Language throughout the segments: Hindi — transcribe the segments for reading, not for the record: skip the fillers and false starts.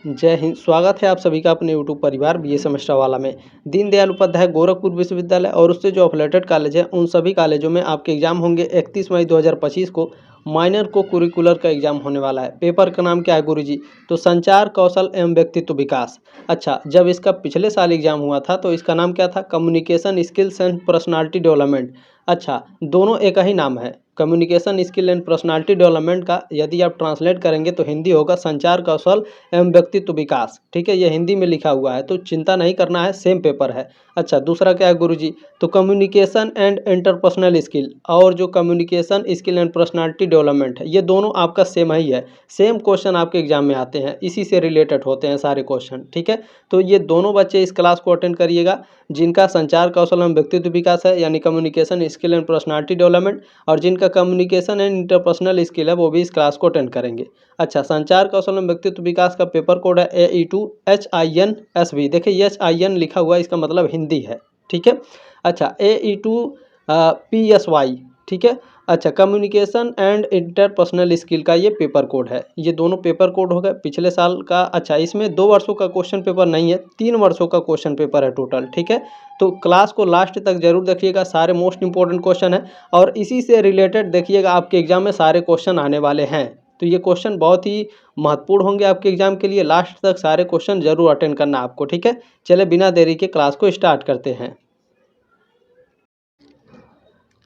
जय हिंद। स्वागत है आप सभी का अपने यूट्यूब परिवार बीए सेमेस्टर वाला में। दीनदयाल उपाध्याय गोरखपुर विश्वविद्यालय और उससे जो अफिलेटेड कॉलेज है उन सभी कॉलेजों में आपके एग्जाम होंगे 31 मई 2025 को। माइनर को कुरिकुलर का एग्जाम होने वाला है। पेपर का नाम क्या है गुरुजी? तो संचार कौशल एवं व्यक्तित्व विकास। अच्छा, जब इसका पिछले साल एग्जाम हुआ था तो इसका नाम क्या था? Communication skills and personality development. अच्छा, दोनों एक ही नाम है। Communication skill and personality development का यदि आप ट्रांसलेट करेंगे तो हिंदी होगा संचार कौशल एवं व्यक्तित्व विकास। ठीक है, ये हिंदी में लिखा हुआ है तो चिंता नहीं करना है, सेम पेपर है। अच्छा, दूसरा क्या है गुरुजी? तो कम्युनिकेशन एंड इंटरपर्सनल स्किल और जो communication skill and personality development है, ये दोनों आपका सेम ही है। सेम क्वेश्चन आपके एग्जाम में आते हैं, इसी से रिलेटेड होते हैं सारे क्वेश्चन। ठीक है, तो ये दोनों बच्चे इस क्लास को अटेंड करिएगा जिनका संचार कौशल एवं व्यक्तित्व विकास है यानी communication skill and personality development, और जिनका कम्युनिकेशन एंड इंटरपर्सनल स्किल है वो भी इस क्लास को अटेंड करेंगे। अच्छा, संचार कौशल एवं व्यक्तित्व विकास का पेपर कोड है AE2HINSV। देखिए HIN लिखा हुआ है, इसका मतलब हिंदी है। ठीक है, अच्छा AE2PSY। ठीक है, अच्छा कम्युनिकेशन एंड इंटरपर्सनल स्किल का ये पेपर कोड है। ये दोनों पेपर कोड हो गए पिछले साल का। अच्छा, इसमें 2 वर्षों का क्वेश्चन पेपर नहीं है, 3 वर्षों का क्वेश्चन पेपर है टोटल। ठीक है, तो क्लास को लास्ट तक जरूर देखिएगा, सारे मोस्ट इंपॉर्टेंट क्वेश्चन है और इसी से रिलेटेड देखिएगा आपके एग्जाम में सारे क्वेश्चन आने वाले हैं। तो ये क्वेश्चन बहुत ही महत्वपूर्ण होंगे आपके एग्जाम के लिए। लास्ट तक सारे क्वेश्चन जरूर अटेंड करना आपको। ठीक है, चलिए बिना देरी के क्लास को स्टार्ट करते हैं।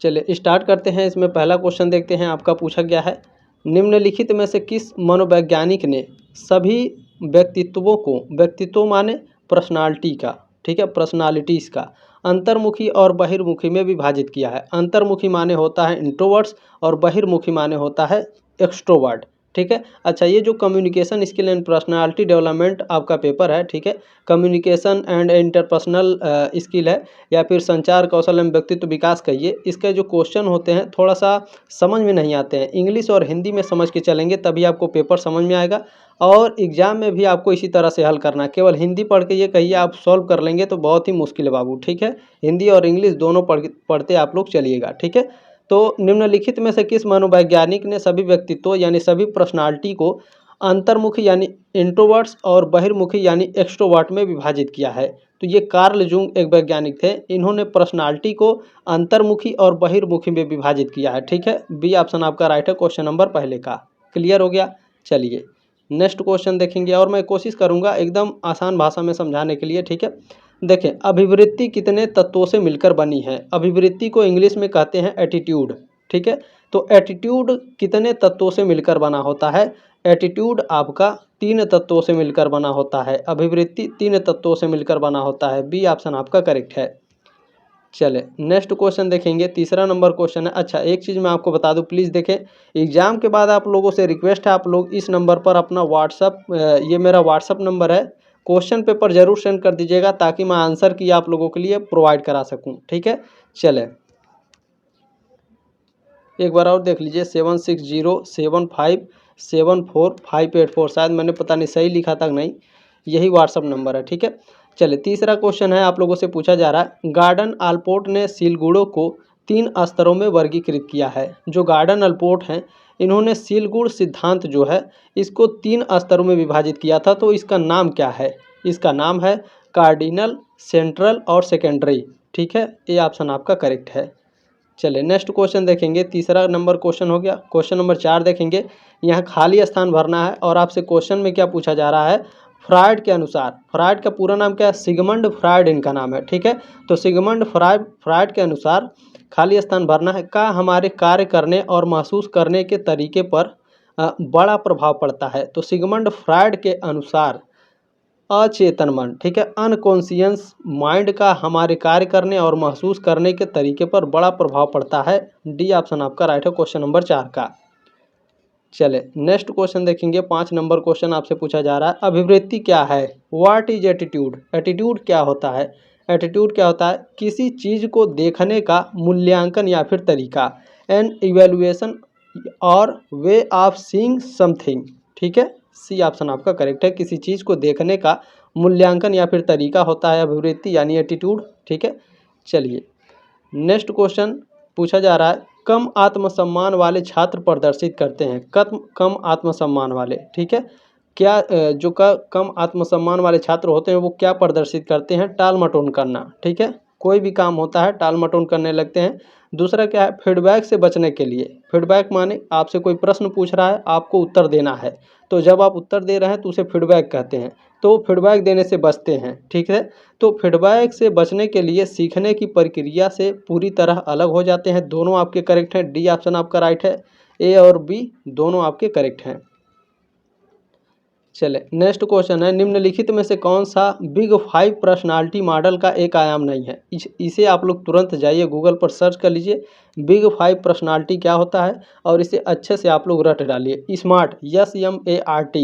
चलिए स्टार्ट करते हैं। इसमें पहला क्वेश्चन देखते हैं, आपका पूछा गया है निम्नलिखित में से किस मनोवैज्ञानिक ने सभी व्यक्तित्वों को, व्यक्तित्व माने पर्सनालिटी का, ठीक है, पर्सनालिटीज़ का अंतर्मुखी और बहिर्मुखी में विभाजित किया है। अंतर्मुखी माने होता है इंट्रोवर्ट्स और बहिर्मुखी माने होता है एक्सट्रोवर्ट। ठीक है, अच्छा ये जो communication skill and personality development आपका पेपर है, ठीक है, कम्युनिकेशन एंड इंटरपर्सनल स्किल है या फिर संचार कौशल एवं व्यक्तित्व विकास कहिए, इसके जो क्वेश्चन होते हैं थोड़ा सा समझ में नहीं आते हैं। इंग्लिश और हिंदी में समझ के चलेंगे तभी आपको पेपर समझ में आएगा और एग्जाम में भी आपको इसी तरह से हल करना है। केवल हिंदी पढ़ के ये कहिए आप सॉल्व कर लेंगे तो बहुत ही मुश्किल है बाबू। ठीक है, हिंदी और इंग्लिश दोनों पढ़ते आप लोग चलिएगा। ठीक है, तो निम्नलिखित में से किस मनोवैज्ञानिक ने सभी व्यक्तित्व यानी सभी पर्सनालिटी को अंतर्मुखी यानी इंट्रोवर्ट्स और बहिर्मुखी यानी एक्सट्रोवर्ट में विभाजित किया है? तो ये कार्ल जूंग एक वैज्ञानिक थे, इन्होंने पर्सनालिटी को अंतर्मुखी और बहिर्मुखी में विभाजित किया है। ठीक है, बी ऑप्शन आपका राइट है क्वेश्चन नंबर पहले का। क्लियर हो गया? चलिए नेक्स्ट क्वेश्चन देखेंगे और मैं कोशिश करूंगा एकदम आसान भाषा में समझाने के लिए। ठीक है, देखें अभिवृत्ति कितने तत्वों से मिलकर बनी है? अभिवृत्ति को इंग्लिश में कहते हैं एटीट्यूड। ठीक है, तो एटीट्यूड कितने तत्वों से मिलकर बना होता है? एटीट्यूड आपका 3 तत्वों से मिलकर बना होता है। अभिवृत्ति 3 तत्वों से मिलकर बना होता है। बी ऑप्शन आपका करेक्ट है। चले नेक्स्ट क्वेश्चन देखेंगे, तीसरा नंबर क्वेश्चन है। अच्छा एक चीज़ मैं आपको बता दूं, प्लीज़ देखें एग्जाम के बाद आप लोगों से रिक्वेस्ट है, आप लोग इस नंबर पर अपना व्हाट्सअप, ये मेरा व्हाट्सअप नंबर है, क्वेश्चन पेपर जरूर सेंड कर दीजिएगा ताकि मैं आंसर की आप लोगों के लिए प्रोवाइड करा सकूं। ठीक है, चले एक बार और देख लीजिए 7607574584, शायद मैंने पता नहीं सही लिखा था नहीं, यही व्हाट्सअप नंबर है। ठीक है, चलिए तीसरा क्वेश्चन है, आप लोगों से पूछा जा रहा है गार्डन अल्पोर्ट ने सीलगुड़ों को 3 स्तरों में वर्गीकृत किया है। जो गार्डन अल्पोर्ट हैं इन्होंने सीलगुड़ सिद्धांत जो है इसको 3 स्तरों में विभाजित किया था, तो इसका नाम क्या है? इसका नाम है कार्डिनल, सेंट्रल और सेकेंडरी। ठीक है, ये ऑप्शन आपका करेक्ट है। चलिए नेक्स्ट क्वेश्चन देखेंगे, तीसरा नंबर क्वेश्चन हो गया। क्वेश्चन नंबर 4 देखेंगे, यहाँ खाली स्थान भरना है और आपसे क्वेश्चन में क्या पूछा जा रहा है? फ्रायड के अनुसार, फ्रायड का पूरा नाम क्या है? सिगमंड फ्रायड इनका नाम है। ठीक है, तो सिगमंड फ्रायड के अनुसार खाली स्थान भरना है का हमारे कार्य करने और महसूस करने के तरीके पर बड़ा प्रभाव पड़ता है। तो सिगमंड फ्रायड के अनुसार अचेतन मन, ठीक है, अनकॉन्शियस माइंड का हमारे कार्य करने और महसूस करने के तरीके पर बड़ा प्रभाव पड़ता है। डी ऑप्शन आपका राइट है क्वेश्चन नंबर 4 का। चले नेक्स्ट क्वेश्चन देखेंगे, 5 नंबर क्वेश्चन आपसे पूछा जा रहा है अभिवृत्ति क्या है? What is attitude? एटीट्यूड क्या होता है? एटीट्यूड क्या होता है? किसी चीज़ को देखने का मूल्यांकन या फिर तरीका, एन इवेल्युएशन और वे ऑफ सीइंग समथिंग। ठीक है, सी ऑप्शन आपका करेक्ट है, किसी चीज़ को देखने का मूल्यांकन या फिर तरीका होता है अभिवृत्ति यानी एटीट्यूड। ठीक है, चलिए नेक्स्ट क्वेश्चन पूछा जा रहा है कम आत्मसम्मान वाले छात्र प्रदर्शित करते हैं, कम आत्मसम्मान वाले। ठीक है, क्या जो कम आत्मसम्मान वाले छात्र होते हैं वो क्या प्रदर्शित करते हैं? टाल मटोल करना, ठीक है। कोई भी काम होता है टाल मटोल करने लगते हैं। दूसरा क्या है? फीडबैक से बचने के लिए। फीडबैक माने आपसे कोई प्रश्न पूछ रहा है, आपको उत्तर देना है, तो जब आप उत्तर दे रहे हैं तो उसे फीडबैक कहते हैं। तो फीडबैक देने से बचते हैं, ठीक है। तो फीडबैक से बचने के लिए सीखने की प्रक्रिया से पूरी तरह अलग हो जाते हैं। दोनों आपके करेक्ट हैं, डी ऑप्शन आपका राइट है। ए और बी दोनों आपके करेक्ट हैं। चले नेक्स्ट क्वेश्चन है, निम्नलिखित में से कौन सा बिग 5 पर्सनालिटी मॉडल का एक आयाम नहीं है? इसे आप लोग तुरंत जाइए गूगल पर सर्च कर लीजिए बिग 5 पर्सनालिटी क्या होता है और इसे अच्छे से आप लोग रट डालिए। स्मार्ट SMART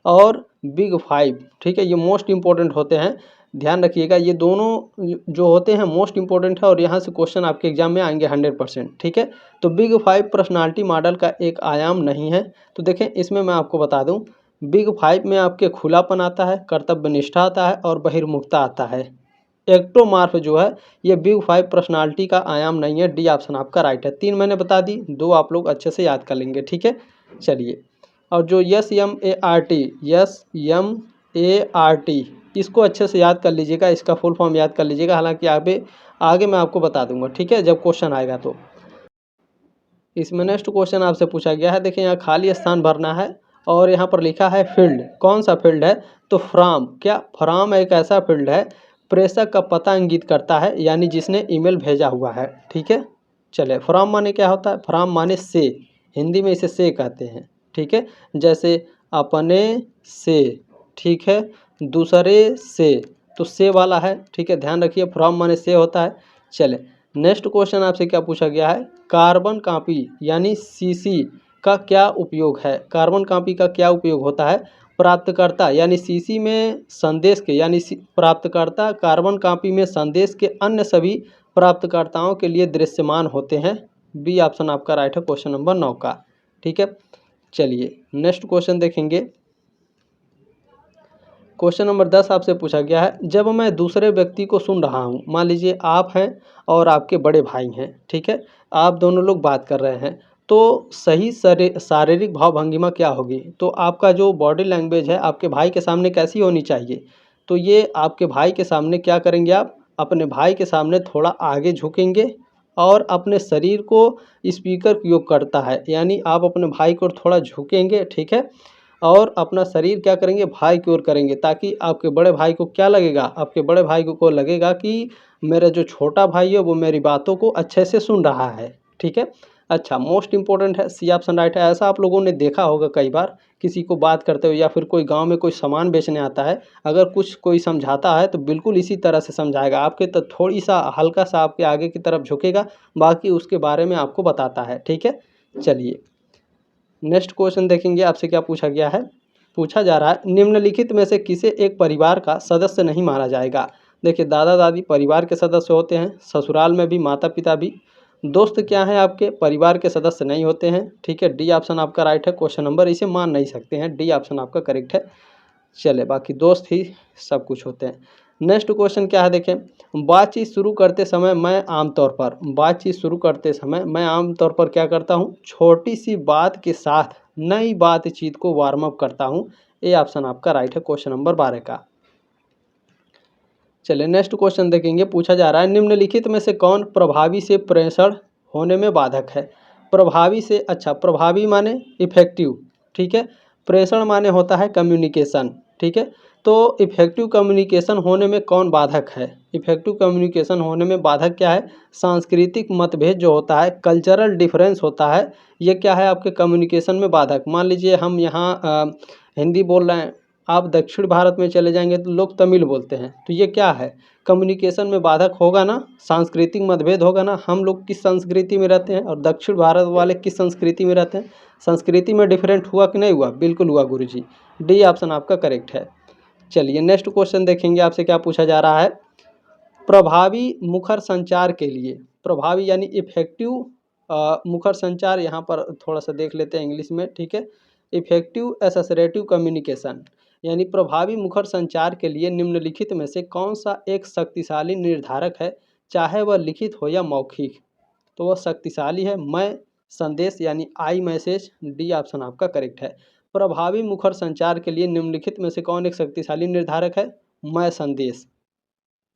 और बिग 5, ठीक है, ये मोस्ट इंपॉर्टेंट होते हैं। ध्यान रखिएगा ये दोनों जो होते हैं मोस्ट इंपॉर्टेंट है और यहाँ से क्वेश्चन आपके एग्जाम में आएंगे 100%, ठीक है। तो बिग 5 पर्सनालिटी मॉडल का एक आयाम नहीं है। तो देखें इसमें मैं आपको बता दूं, बिग 5 में आपके खुलापन आता है, कर्तव्यनिष्ठा आता है और बहिर्मुखता आता है। एक्टोमार्फ जो है ये बिग 5 पर्सनालिटी का आयाम नहीं है। डी ऑप्शन आपका राइट है। 3 मैंने बता दी, 2 आप लोग अच्छे से याद कर लेंगे, ठीक है। चलिए, और जो SMART इसको अच्छे से याद कर लीजिएगा, इसका फुल फॉर्म याद कर लीजिएगा। हालांकि आगे मैं आपको बता दूंगा, ठीक है, जब क्वेश्चन आएगा तो। इसमें नेक्स्ट क्वेश्चन आपसे पूछा गया है, देखिए यहाँ खाली स्थान भरना है और यहाँ पर लिखा है फील्ड। कौन सा फील्ड है? तो फ्रॉम। क्या फ्रॉम एक ऐसा फील्ड है प्रेषक का पता इंगित करता है, यानी जिसने ईमेल भेजा हुआ है, ठीक है। चले, फ्रॉम माने क्या होता है? फ्रॉम माने से, हिंदी में इसे से कहते हैं, ठीक है। जैसे अपने से, ठीक है, दूसरे से, तो से वाला है, ठीक है, ध्यान रखिए फ्रॉम माने से होता है। चले नेक्स्ट क्वेश्चन आपसे क्या पूछा गया है, कार्बन कॉपी यानी सीसी का क्या उपयोग है? कार्बन कॉपी का क्या उपयोग होता है? प्राप्तकर्ता यानी सीसी में संदेश के यानी प्राप्तकर्ता कार्बन कॉपी में संदेश के अन्य सभी प्राप्तकर्ताओं के लिए दृश्यमान होते हैं। बी ऑप्शन आपका राइट है क्वेश्चन नंबर 9 का, ठीक है। चलिए नेक्स्ट क्वेश्चन देखेंगे। क्वेश्चन नंबर 10 आपसे पूछा गया है, जब मैं दूसरे व्यक्ति को सुन रहा हूँ, मान लीजिए आप हैं और आपके बड़े भाई हैं, ठीक है, आप दोनों लोग बात कर रहे हैं, तो सही शारीरिक भाव भंगिमा क्या होगी? तो आपका जो बॉडी लैंग्वेज है आपके भाई के सामने कैसी होनी चाहिए? तो ये आपके भाई के सामने क्या करेंगे, आप अपने भाई के सामने थोड़ा आगे झुकेंगे और अपने शरीर को स्पीकर की ओर करता है, यानी आप अपने भाई को थोड़ा झुकेंगे, ठीक है, और अपना शरीर क्या करेंगे, भाई की ओर करेंगे, ताकि आपके बड़े भाई को क्या लगेगा, आपके बड़े भाई को लगेगा कि मेरा जो छोटा भाई है वो मेरी बातों को अच्छे से सुन रहा है, ठीक है। अच्छा, मोस्ट इंपॉर्टेंट है, सी ऑप्शन राइट है। ऐसा आप लोगों ने देखा होगा कई बार किसी को बात करते हुए, या फिर कोई गांव में कोई सामान बेचने आता है, अगर कुछ कोई समझाता है तो बिल्कुल इसी तरह से समझाएगा, आपके तो थोड़ी सा हल्का सा आपके आगे की तरफ झुकेगा, बाकी उसके बारे में आपको बताता है, ठीक है। चलिए नेक्स्ट क्वेश्चन देखेंगे, आपसे क्या पूछा गया है, पूछा जा रहा है, निम्नलिखित में से किसे एक परिवार का सदस्य नहीं माना जाएगा? देखिए दादा दादी परिवार के सदस्य होते हैं, ससुराल में भी माता पिता भी। दोस्त क्या है आपके परिवार के सदस्य नहीं होते हैं, ठीक है। डी ऑप्शन आपका राइट है क्वेश्चन नंबर, इसे मान नहीं सकते हैं, डी ऑप्शन आपका करेक्ट है। चले, बाकी दोस्त ही सब कुछ होते हैं। नेक्स्ट क्वेश्चन क्या है देखें, बातचीत शुरू करते समय मैं आमतौर पर क्या करता हूँ, छोटी सी बात के साथ नई बातचीत को वार्म अप करता हूँ। ए ऑप्शन आपका राइट है क्वेश्चन नंबर 12 का। चलिए नेक्स्ट क्वेश्चन देखेंगे, पूछा जा रहा है, निम्नलिखित में से कौन प्रभावी से प्रेषण होने में बाधक है? प्रभावी से, अच्छा प्रभावी माने इफेक्टिव, ठीक है, प्रेषण माने होता है कम्युनिकेशन, ठीक है। तो इफेक्टिव कम्युनिकेशन होने में कौन बाधक है? इफेक्टिव कम्युनिकेशन होने में बाधक क्या है? सांस्कृतिक मतभेद जो होता है, कल्चरल डिफरेंस होता है, ये क्या है आपके कम्युनिकेशन में बाधक। मान लीजिए हम यहाँ हिंदी बोल रहे हैं, आप दक्षिण भारत में चले जाएंगे तो लोग तमिल बोलते हैं, तो ये क्या है, कम्युनिकेशन में बाधक होगा ना, सांस्कृतिक मतभेद होगा ना। हम लोग किस संस्कृति में रहते हैं और दक्षिण भारत वाले किस संस्कृति में रहते हैं, संस्कृति में डिफरेंट हुआ कि नहीं हुआ? बिल्कुल हुआ गुरुजी, डी ऑप्शन आपका करेक्ट है। चलिए नेक्स्ट क्वेश्चन देखेंगे, आपसे क्या पूछा जा रहा है, प्रभावी मुखर संचार के लिए, प्रभावी यानी इफेक्टिव मुखर संचार, यहाँ पर थोड़ा सा देख लेते हैं इंग्लिश में, ठीक है। इफेक्टिव एसोसिएटिव कम्युनिकेशन यानी प्रभावी मुखर संचार के लिए निम्नलिखित में से कौन सा एक शक्तिशाली निर्धारक है, चाहे वह लिखित हो या मौखिक? तो वह शक्तिशाली है मैं संदेश यानी आई मैसेज, डी ऑप्शन आपका करेक्ट है। प्रभावी मुखर संचार के लिए निम्नलिखित में से कौन एक शक्तिशाली निर्धारक है? मैं संदेश।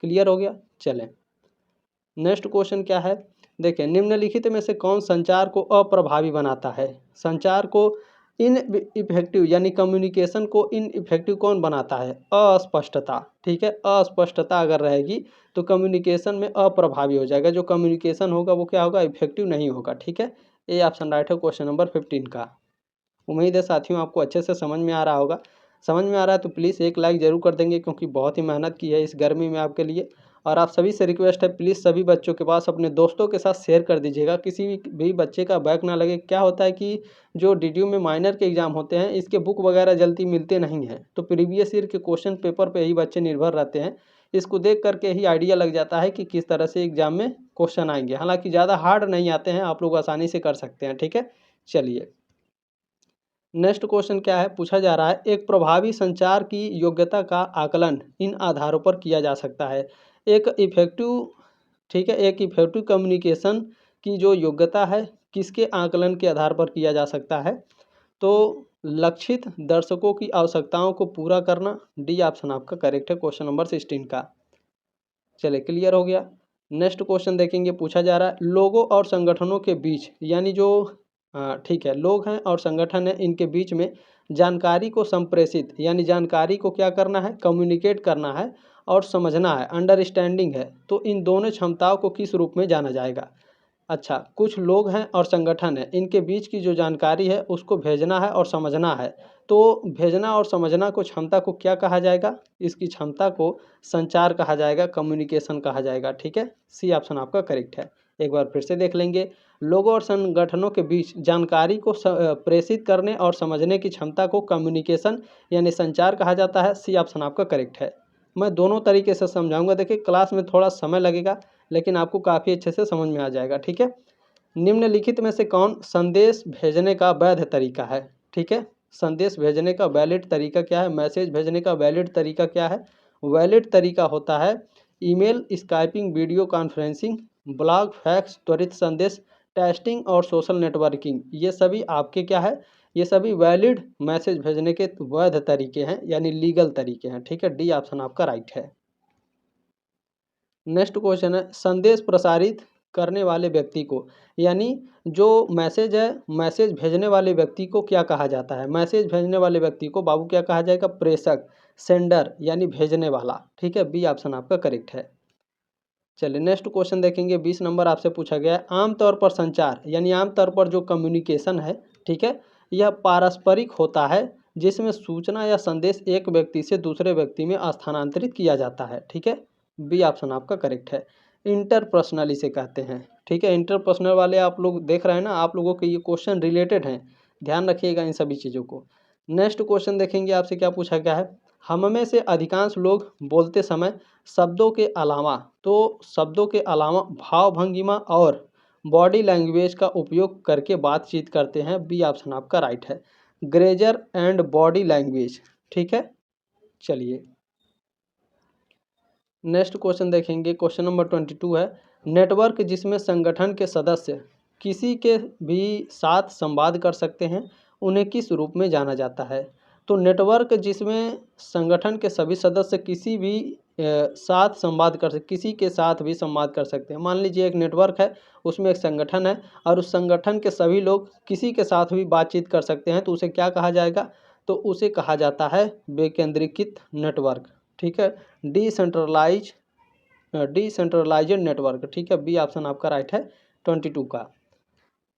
क्लियर हो गया? चलें नेक्स्ट क्वेश्चन क्या है, देखें निम्नलिखित में से कौन संचार को अप्रभावी बनाता है? संचार को इन इफेक्टिव यानी कम्युनिकेशन को इन इफेक्टिव कौन बनाता है? अस्पष्टता। ठीक है, अस्पष्टता अगर रहेगी तो कम्युनिकेशन में अप्रभावी हो जाएगा, जो कम्युनिकेशन होगा वो क्या होगा? इफेक्टिव नहीं होगा। ठीक है, ये ऑप्शन राइट है क्वेश्चन नंबर 15 का। उम्मीद है साथियों आपको अच्छे से समझ में आ रहा होगा। समझ में आ रहा है तो प्लीज़ एक लाइक ज़रूर कर देंगे, क्योंकि बहुत ही मेहनत की है इस गर्मी में आपके लिए। और आप सभी से रिक्वेस्ट है, प्लीज़ सभी बच्चों के पास अपने दोस्तों के साथ शेयर कर दीजिएगा, किसी भी बच्चे का बैक ना लगे। क्या होता है कि जो DTU में माइनर के एग्ज़ाम होते हैं, इसके बुक वगैरह जल्दी मिलते नहीं हैं, तो प्रीवियस ईयर के क्वेश्चन पेपर पे ही बच्चे निर्भर रहते हैं। इसको देख करके ही आइडिया लग जाता है कि किस तरह से एग्ज़ाम में क्वेश्चन आएंगे। हालांकि ज़्यादा हार्ड नहीं आते हैं, आप लोग आसानी से कर सकते हैं। ठीक है, चलिए नेक्स्ट क्वेश्चन क्या है, पूछा जा रहा है एक प्रभावी संचार की योग्यता का आकलन इन आधारों पर किया जा सकता है। एक इफेक्टिव, ठीक है, एक इफेक्टिव कम्युनिकेशन की जो योग्यता है किसके आकलन के आधार पर किया जा सकता है? तो लक्षित दर्शकों की आवश्यकताओं को पूरा करना। डी ऑप्शन आपका करेक्ट है क्वेश्चन नंबर 16 का। चलिए क्लियर हो गया। नेक्स्ट क्वेश्चन देखेंगे, पूछा जा रहा है लोगों और संगठनों के बीच यानी जो ठीक है लोग हैं और संगठन है, इनके बीच में जानकारी को संप्रेषित यानी जानकारी को क्या करना है? कम्युनिकेट करना है और समझना है, अंडरस्टैंडिंग है। तो इन दोनों क्षमताओं को किस रूप में जाना जाएगा? अच्छा, कुछ लोग हैं और संगठन है, इनके बीच की जो जानकारी है उसको भेजना है और समझना है। तो भेजना और समझना को क्षमता को क्या कहा जाएगा? इसकी क्षमता को संचार कहा जाएगा, कम्युनिकेशन कहा जाएगा। ठीक है, सी ऑप्शन आपका करेक्ट है। एक बार फिर से देख लेंगे, लोगों और संगठनों के बीच जानकारी को प्रेषित करने और समझने की क्षमता को कम्युनिकेशन यानी संचार कहा जाता है। सी ऑप्शन आपका करेक्ट है। मैं दोनों तरीके से समझाऊंगा, देखिए क्लास में थोड़ा समय लगेगा लेकिन आपको काफ़ी अच्छे से समझ में आ जाएगा। ठीक है, निम्नलिखित में से कौन संदेश भेजने का वैध तरीका है? ठीक है, संदेश भेजने का वैलिड तरीका क्या है? मैसेज भेजने का वैलिड तरीका क्या है? वैलिड तरीका होता है email, skyping, video conferencing, blog, fax, त्वरित संदेश, टेस्टिंग और सोशल नेटवर्किंग। ये सभी आपके क्या है? ये सभी वैलिड मैसेज भेजने के वैध तरीके हैं यानी लीगल तरीके हैं। ठीक है, डी ऑप्शन आपका राइट है। नेक्स्ट क्वेश्चन है संदेश प्रसारित करने वाले व्यक्ति को यानी जो मैसेज है, मैसेज भेजने वाले व्यक्ति को क्या कहा जाता है? मैसेज भेजने वाले व्यक्ति को बाबू क्या कहा जाएगा? प्रेषक, सेंडर यानी भेजने वाला। ठीक है, बी ऑप्शन आपका करेक्ट है। चलिए नेक्स्ट क्वेश्चन देखेंगे, 20 नंबर आपसे पूछा गया है आमतौर पर संचार यानी आमतौर पर जो कम्युनिकेशन है, ठीक है, यह पारस्परिक होता है जिसमें सूचना या संदेश एक व्यक्ति से दूसरे व्यक्ति में स्थानांतरित किया जाता है। ठीक है, बी ऑप्शन आपका करेक्ट है। इंटरपर्सनल इसे कहते हैं। ठीक है, इंटरपर्सनल वाले आप लोग देख रहे हैं ना, आप लोगों के ये क्वेश्चन रिलेटेड हैं, ध्यान रखिएगा इन सभी चीज़ों को। नेक्स्ट क्वेश्चन देखेंगे, आपसे क्या पूछा गया है, हम में से अधिकांश लोग बोलते समय शब्दों के अलावा, तो शब्दों के अलावा भाव भंगिमा और बॉडी लैंग्वेज का उपयोग करके बातचीत करते हैं। बी ऑप्शन आपका राइट है, ग्रेजर एंड बॉडी लैंग्वेज। ठीक है, चलिए नेक्स्ट क्वेश्चन देखेंगे, क्वेश्चन नंबर 22 है नेटवर्क जिसमें संगठन के सदस्य किसी के भी साथ संवाद कर सकते हैं उन्हें किस रूप में जाना जाता है? तो नेटवर्क जिसमें संगठन के सभी सदस्य किसी भी साथ संवाद कर सकते, किसी के साथ भी संवाद कर सकते हैं। मान लीजिए एक नेटवर्क है, उसमें एक संगठन है और उस संगठन के सभी लोग किसी के साथ भी बातचीत कर सकते हैं, तो उसे क्या कहा जाएगा? तो उसे कहा जाता है विकेंद्रीकृत नेटवर्क। ठीक है, डिसेंट्रलाइज्ड नेटवर्क। ठीक है, बी ऑप्शन आपका राइट है 22 का।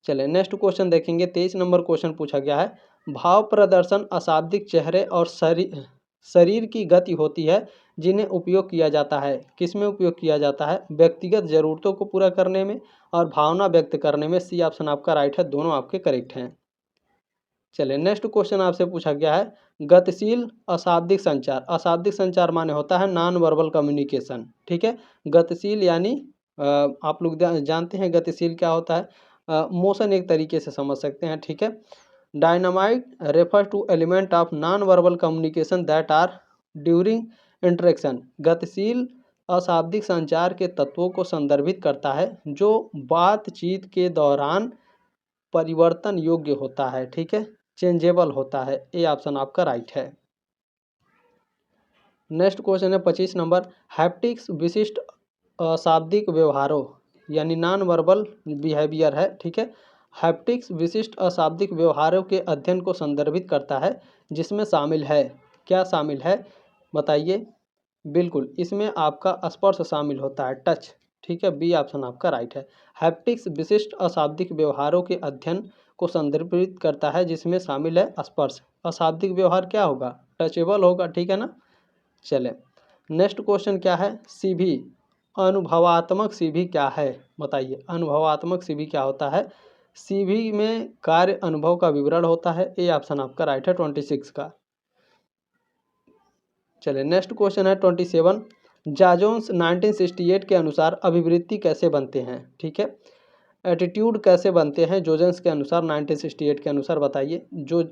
चलिए नेक्स्ट क्वेश्चन देखेंगे, 23 नंबर क्वेश्चन पूछा गया है भाव प्रदर्शन अशाब्दिक चेहरे और शरीर की गति होती है जिन्हें उपयोग किया जाता है। किसमें उपयोग किया जाता है? व्यक्तिगत जरूरतों को पूरा करने में और भावना व्यक्त करने में। सी ऑप्शन आपका राइट है, दोनों आपके करेक्ट हैं। चलिए नेक्स्ट क्वेश्चन आपसे पूछा गया है गतिशील अशाब्दिक संचार। अशाब्दिक संचार माने होता है नॉन वर्बल कम्युनिकेशन। ठीक है, गतिशील यानी आप लोग जानते हैं गतिशील क्या होता है, मोशन एक तरीके से समझ सकते हैं। ठीक है, dynamite refer to element of non verbal communication that are during interaction. गतिशील अशाब्दिक संचार के तत्वों को संदर्भित करता है जो बातचीत के दौरान परिवर्तन योग्य होता है। ठीक है, चेंजेबल होता है। ए ऑप्शन आपका राइट है। नेक्स्ट क्वेश्चन है 25 नंबर, हैप्टिक्स विशिष्ट अशाब्दिक व्यवहारों यानी नॉन वर्बल बिहेवियर है, ठीक है। हैप्टिक्स विशिष्ट अशाब्दिक व्यवहारों के अध्ययन को संदर्भित करता है जिसमें शामिल है, क्या शामिल है बताइए। बिल्कुल, इसमें आपका स्पर्श शामिल होता है, टच, ठीक है। बी ऑप्शन आपका राइट है। हैप्टिक्स विशिष्ट अशाब्दिक व्यवहारों के अध्ययन को संदर्भित करता है जिसमें शामिल है स्पर्श। अशाब्दिक व्यवहार क्या होगा, टचेबल होगा, ठीक है ना। चले नेक्स्ट क्वेश्चन क्या है, सीभी अनुभवात्मक सीभी क्या है बताइए। अनुभवात्मक सीभी क्या होता है, सीभी में कार्य अनुभव का विवरण होता है। ए ऑप्शन आपका राइट है 26 का। चलिए नेक्स्ट क्वेश्चन है 27, जाजोन्स 1968 के अनुसार अभिवृत्ति कैसे बनते हैं, ठीक है। एटीट्यूड कैसे बनते हैं जोजेंस के अनुसार 1968 के अनुसार बताइए। जो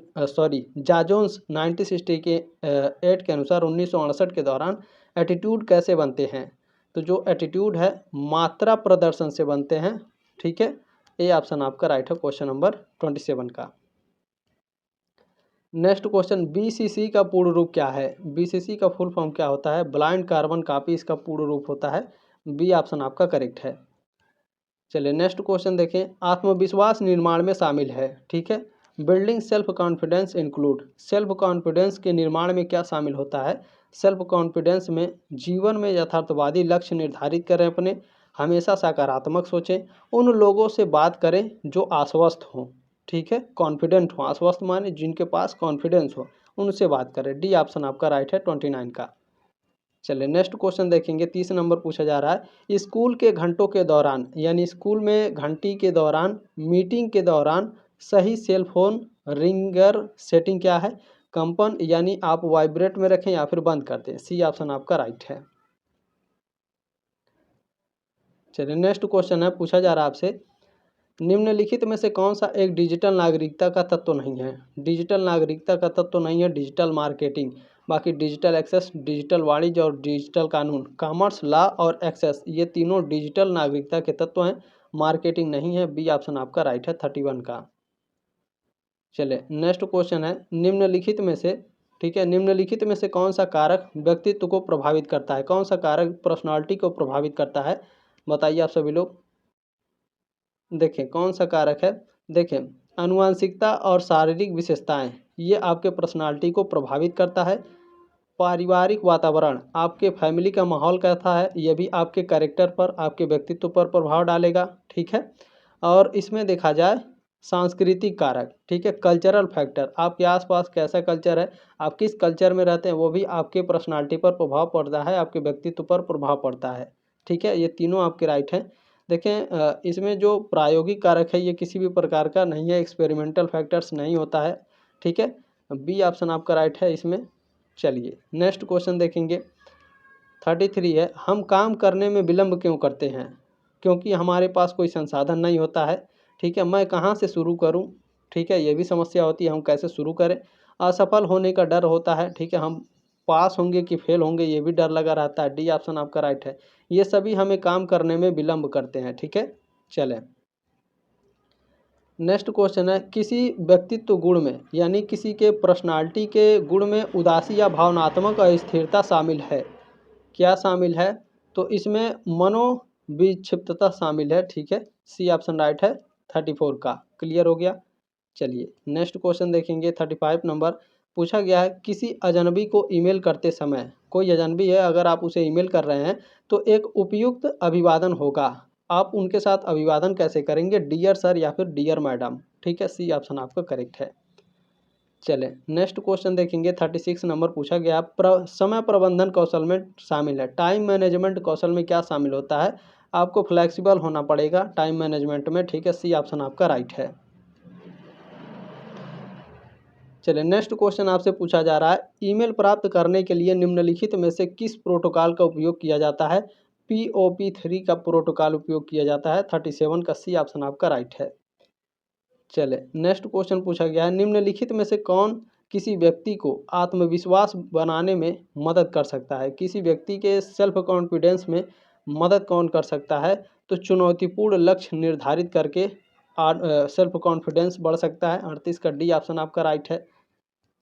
जाजोन्स 1968 के अनुसार 1968 के दौरान एटीट्यूड कैसे बनते हैं, तो जो एटीट्यूड है मात्रा प्रदर्शन से बनते हैं, ठीक है। ए ऑप्शन आपका राइट है क्वेश्चन नंबर 27 का। नेक्स्ट क्वेश्चन, बीसीसी का पूर्ण रूप क्या है। बीसीसी का फुल फॉर्म क्या होता है, ब्लाइंड कार्बन कॉपी इसका पूर्ण रूप होता है। बी ऑप्शन आपका करेक्ट है। चलिए नेक्स्ट क्वेश्चन देखें, आत्मविश्वास निर्माण में शामिल है, ठीक है। Building self confidence include, self confidence के निर्माण में क्या शामिल होता है। सेल्फ कॉन्फिडेंस में जीवन में यथार्थवादी लक्ष्य निर्धारित करें अपने, हमेशा सकारात्मक सोचें, उन लोगों से बात करें जो आश्वस्त हों, ठीक है, कॉन्फिडेंट हो। आश्वस्त माने जिनके पास कॉन्फिडेंस हो, उनसे बात करें। डी ऑप्शन आपका राइट है 29 का। चलिए नेक्स्ट क्वेश्चन देखेंगे, 30 नंबर पूछा जा रहा है, स्कूल के घंटों के दौरान यानी स्कूल में घंटी के दौरान मीटिंग के दौरान सही सेल फोन रिंगर सेटिंग क्या है। कंपन यानी आप वाइब्रेट में रखें या फिर बंद कर दें। सी ऑप्शन आपका राइट है। चलिए नेक्स्ट क्वेश्चन है, पूछा जा रहा है आपसे, निम्नलिखित में से कौन सा एक डिजिटल नागरिकता का तत्व नहीं है। डिजिटल नागरिकता का तत्व नहीं है डिजिटल मार्केटिंग, बाकी डिजिटल एक्सेस, डिजिटल वाणिज्य और डिजिटल कानून, कॉमर्स, लॉ और एक्सेस, ये तीनों डिजिटल नागरिकता के तत्व हैं। मार्केटिंग नहीं है। बी ऑप्शन आपका राइट है 31 का। चलिए नेक्स्ट क्वेश्चन है, निम्नलिखित में से, ठीक है, निम्नलिखित में से कौन सा कारक व्यक्तित्व को प्रभावित करता है। कौन सा कारक पर्सनालिटी को प्रभावित करता है बताइए आप सभी लोग। देखें कौन सा कारक है, देखें आनुवंशिकता और शारीरिक विशेषताएं, ये आपके पर्सनालिटी को प्रभावित करता है। पारिवारिक वातावरण, आपके फैमिली का माहौल कैसा है, ये भी आपके कैरेक्टर पर, आपके व्यक्तित्व पर प्रभाव डालेगा, ठीक है। और इसमें देखा जाए सांस्कृतिक कारक, ठीक है, कल्चरल फैक्टर, आपके आसपास कैसा कल्चर है, आप किस कल्चर में रहते हैं, वो भी आपके पर्सनालिटी पर प्रभाव पड़ता है, आपके व्यक्तित्व पर प्रभाव पड़ता है, ठीक है। ये तीनों आपके राइट हैं। देखें इसमें जो प्रायोगिक कारक है ये किसी भी प्रकार का नहीं है, एक्सपेरिमेंटल फैक्टर्स नहीं होता है, ठीक है। बी ऑप्शन आपका राइट है इसमें। चलिए नेक्स्ट क्वेश्चन देखेंगे, 33 है, हम काम करने में विलम्ब क्यों करते हैं। क्योंकि हमारे पास कोई संसाधन नहीं होता है, ठीक है। मैं कहाँ से शुरू करूँ, ठीक है, ये भी समस्या होती है, हम कैसे शुरू करें। असफल होने का डर होता है, ठीक है, हम पास होंगे कि फेल होंगे ये भी डर लगा रहता है। डी ऑप्शन आपका राइट है। ये सभी हमें काम करने में विलम्ब करते हैं, ठीक है। चलें नेक्स्ट क्वेश्चन है, किसी व्यक्तित्व गुण में यानी किसी के पर्सनालिटी के गुण में उदासी या भावनात्मक अस्थिरता शामिल है। क्या शामिल है, तो इसमें मनोविक्षिप्तता शामिल है, ठीक है। सी ऑप्शन राइट है 34 का। क्लियर हो गया। चलिए नेक्स्ट क्वेश्चन देखेंगे, 35 नंबर पूछा गया है, किसी अजनबी को ईमेल करते समय, कोई अजनबी है अगर आप उसे ईमेल कर रहे हैं तो एक उपयुक्त अभिवादन होगा, आप उनके साथ अभिवादन कैसे करेंगे, डियर सर या फिर डियर मैडम, ठीक है। सी ऑप्शन आपका करेक्ट है। चलें नेक्स्ट क्वेश्चन देखेंगे, 36 नंबर पूछा गया, समय प्रबंधन कौशल में शामिल है। टाइम मैनेजमेंट कौशल में क्या शामिल होता है, आपको फ्लेक्सिबल होना पड़ेगा टाइम मैनेजमेंट में, ठीक है। सी ऑप्शन आपका राइट है। चलिए नेक्स्ट क्वेश्चन आपसे पूछा जा रहा है, ईमेल प्राप्त करने के लिए निम्नलिखित में से किस प्रोटोकॉल का उपयोग किया जाता है। POP3 का प्रोटोकॉल उपयोग किया जाता है 37 का। सी ऑप्शन आपका राइट है। चले नेक्स्ट क्वेश्चन पूछा गया है, निम्नलिखित में से कौन किसी व्यक्ति को आत्मविश्वास बनाने में मदद कर सकता है। किसी व्यक्ति के सेल्फ कॉन्फिडेंस में मदद कौन कर सकता है, तो चुनौतीपूर्ण लक्ष्य निर्धारित करके सेल्फ कॉन्फिडेंस बढ़ सकता है। 38 का डी ऑप्शन आपका राइट है।